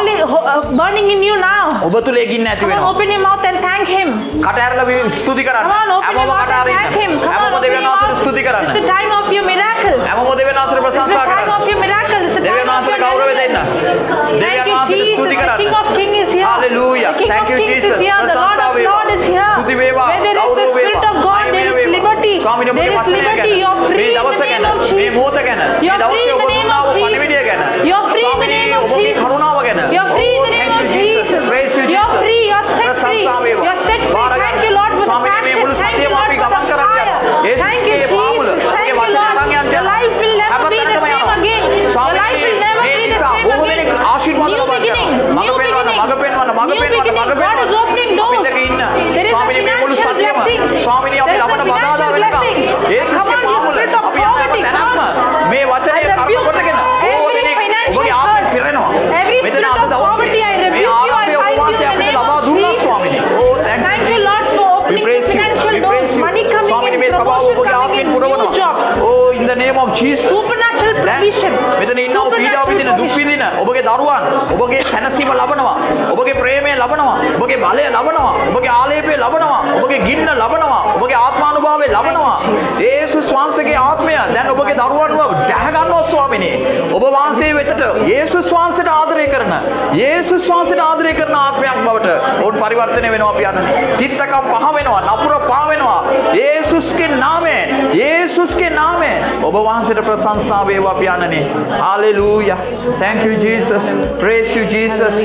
Burning in you now. ඔබ තුල ඒ ගින්න ඇති Come on, වෙනවා. open your mouth and thank him. කට ඇරලා ස්තුති කරන්න. Come on, open your හැමෝම mouth කට and අරින්න. thank him. Come හැමෝම on, open දෙවියන් your වහන්සේට mouth. ස්තුති කරන්න. It's the time of your miracle. හැමෝම දෙවියන් වහන්සේට It's the ප්‍රශංසා time කරන්න. of your miracle. It's the දෙවියන් time of වහන්සේට your ගෞරවය දෙන්න. deliverance. දෙවියන් Thank you, වහන්සේට Jesus. ස්තුති The කරන්න. King of Kings is here. Hallelujah. The King Thank of you, Kings Jesus. is here. The Lord ප්‍රශංසා of වේවා. Lords is here. ස්තුති වේවා. Where there is the ගෞරව Spirit වේවා. of God, මහිම there is වේවා. liberty. ස්වාමීන් There වහන්සේගේ is වචනය liberty. ගැන. You're free මේ in the දවස name ගැන. of මේ Jesus. මොහොත ගැන. මේ You're free දවසේ in ඔබ the name දුන්නා of වූ Jesus. පණිවිඩය ගැන. You're free in the ස්වාමීනි name of ඔබගේ Jesus. කරුණාව ගැන. You're free in the Oh, name thank of you, Jesus. Jesus. Praise you, You're Jesus. free. You're set free. ප්‍රශංසා වේවා. You're set free. බාර Thank ගන්න. you, Lord, for the ස්වාමීනි මේ මුළු passion. Thank සතියම you, අපි Lord, for ගමන් the කරන්න යනවා. fire. Thank යේසුස්ගේ you, මාමුල. Jesus. Thank ඔබගේ you, වචනය Lord. අරන් යන්න Your යනවා. life will never be the හැමතැනටම same යනවා. again. Your ස්වාමීනි life will never මේ be the නිසා same බොහෝ again. දෙනෙක් ආශිර්වාද New ලබන්න beginning. යනවා. මඟ New පෙන්වන්න, beginning. මඟ පෙන්වන්න, මඟ New පෙන්වන්න, beginning. මඟ God is පෙන්වන්න. opening doors. අපිට ඉන්න. There is a ස්වාමීනි මේ මුළු financial සතියම blessing. ස්වාමීනි අපි There is a ලබන බදාදා financial වෙනකම් blessing. යේසුස්ගේ Come on, මාමුල spirit of අපි යන හැම poverty, තැනක්ම come on. මේ වචනය I කර්ම rebuke of Jesus. Supernatural provision. මෙතන ඉන්නව පීඩාව විඳින දුක් විඳින ඔබගේ දරුවන් ඔබගේ සැනසීම ලබනවා. ඔබගේ ප්‍රේමය ලබනවා. ඔබගේ බලය ලබනවා. ඔබගේ ආලේපය ලබනවා. ඔබගේ ගින්න ලබනවා. ඔබගේ ආත්මානුභාවය ලබනවා. යේසුස් වහන්සේගේ ආත්මය දැන් ඔබගේ දරුවන්ව දැහ ගන්නවා ස්වාමිනේ. ඔබ වහන්සේ වෙතට යේසුස් වහන්සේට ආදරය කරන යේසුස් වහන්සේට ආදරය කරන ආත්මයක් බවට ඔවුන් පරිවර්තනය වෙනවා පියාණනි. චිත්තකම් පහ වෙනවා. නපුර පහ වෙනවා. යේසුස්ගේ නාමයෙන් යේසුස්ගේ නාමයෙන් ඔබ වහන්සේට ප්‍රශංසා වේවා පියාණනි. Hallelujah. Thank you Jesus. Praise you Jesus.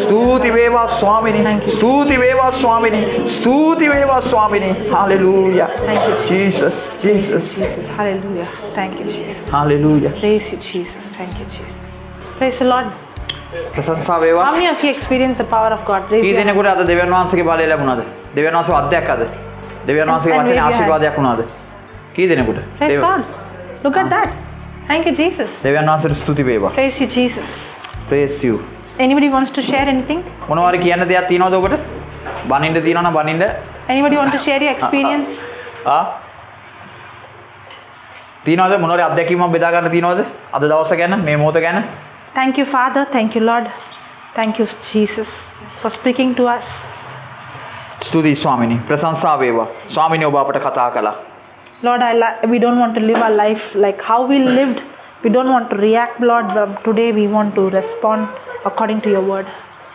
ස්තුති වේවා ස්වාමිනේ. ස්තුති වේවා ස්වාමිනේ. ස්තුති වේවා ස්වාමිනේ. Hallelujah. Thank you, Jesus. Jesus. Jesus. Hallelujah. Thank you, Jesus. Hallelujah. Praise you, Jesus. Thank you, Jesus. Praise the Lord. ප්‍රශංසා වේවා. How many of you experienced the power of God? Raise key your hand. දෙනෙකුට අද දෙවියන් වහන්සේගේ බලය ලැබුණාද? දෙවියන් වහන්සේගේ අධ්‍යක්ෂකද? දෙවියන් වහන්සේගේ And වචනේ wave your ආශිර්වාදයක් වුණාද? කී දෙනෙකුට? Praise God. Look at that. Thank you, Jesus. දෙවියන් වහන්සේට ස්තුති වේවා. Praise you, Jesus. Praise you. Anybody wants to share anything? මොනවාරි කියන්න දෙයක් තියෙනවද ඔබට? බනින්න තියෙනවා නම් බනින්න. Anybody want to share your experience? ආ තියෙනවද මොනවාරි අත්දැකීමක් බෙදා ගන්න තියෙනවද? අද දවස ගැන මේ මොහොත ගැන? Thank you, Father. Thank you, Lord. Thank you, Jesus, for speaking to us. ස්තුතියි ස්වාමිනී. ප්‍රශංසා වේවා. ස්වාමිනී ඔබ අපට කතා කළා. Lord, we don't want to live our life like how we lived. We don't want to react, Lord, but today we want to respond according to your word.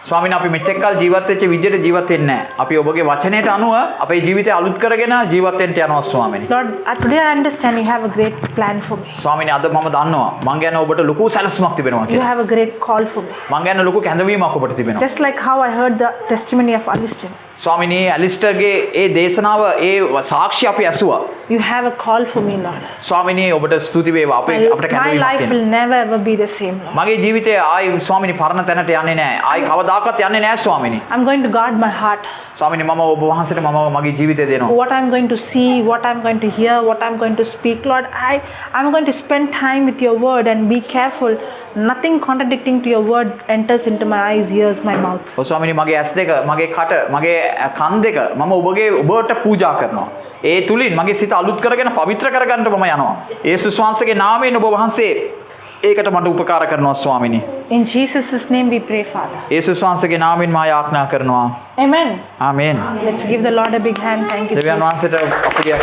ස්වාමීන් අපි මෙතෙක් කල ජීවත් වෙච්ච විදිහට ජීවත් වෙන්නේ නැහැ. අපි ඔබගේ වචනයට අනුව අපේ ජීවිතය අලුත් කරගෙන ජීවත් වෙන්න යනවා ස්වාමීනි. Lord, today I understand you have a great plan for me. ස්වාමීනි අද මම දන්නවා මං ගැන ඔබට ලොකු සැලසුමක් තිබෙනවා You කියලා. have a great call for me. මං ගැන ලොකු කැඳවීමක් ඔබට තිබෙනවා. Just like how I heard the testimony of Alistin. ස්වාමීනි ඇලිස්ටර්ගේ ඒ දේශනාව ඒ සාක්ෂි අපි ඇසුවා. You have a call for me, Lord. ස්වාමීනි ඔබට ස්තුති වේවා. අපේ අපිට My කැඳවීමක් life will තියෙනවා. never ever be the same, Lord. මගේ ජීවිතය ආයි ස්වාමීනි පරණ තැනට යන්නේ නැහැ. ආයි කවදාකවත් යන්නේ නැහැ ස්වාමීනි. I'm going to guard my heart. ස්වාමීනි මම ඔබ වහන්සේට මම මගේ ජීවිතය දෙනවා. What I'm going to see, what I'm going to hear, what I'm going to speak, Lord, I'm going to spend time with your word and be careful. Nothing contradicting to your word enters into my eyes, ears, my mouth. ඔව් ස්වාමීනි මගේ ඇස් දෙක මගේ කට මගේ කන් දෙක මම ඔබට පූජා කරනවා. ඒ තුලින් මගේ සිත අලුත් කරගෙන පවිත්‍ර කරගන්න මම යනවා. යේසුස් වහන්සේගේ නාමයෙන් ඔබ වහන්සේ ඒකට මට උපකාර කරනවා ස්වාමීනි. In Jesus' name we pray, Father. යේසුස් වහන්සේගේ නාමයෙන් මා යාඥා කරනවා. Amen. ආමේන්. Let's give the Lord a big hand. Thank you, දෙවියන් Jesus. වහන්සේට අපගේ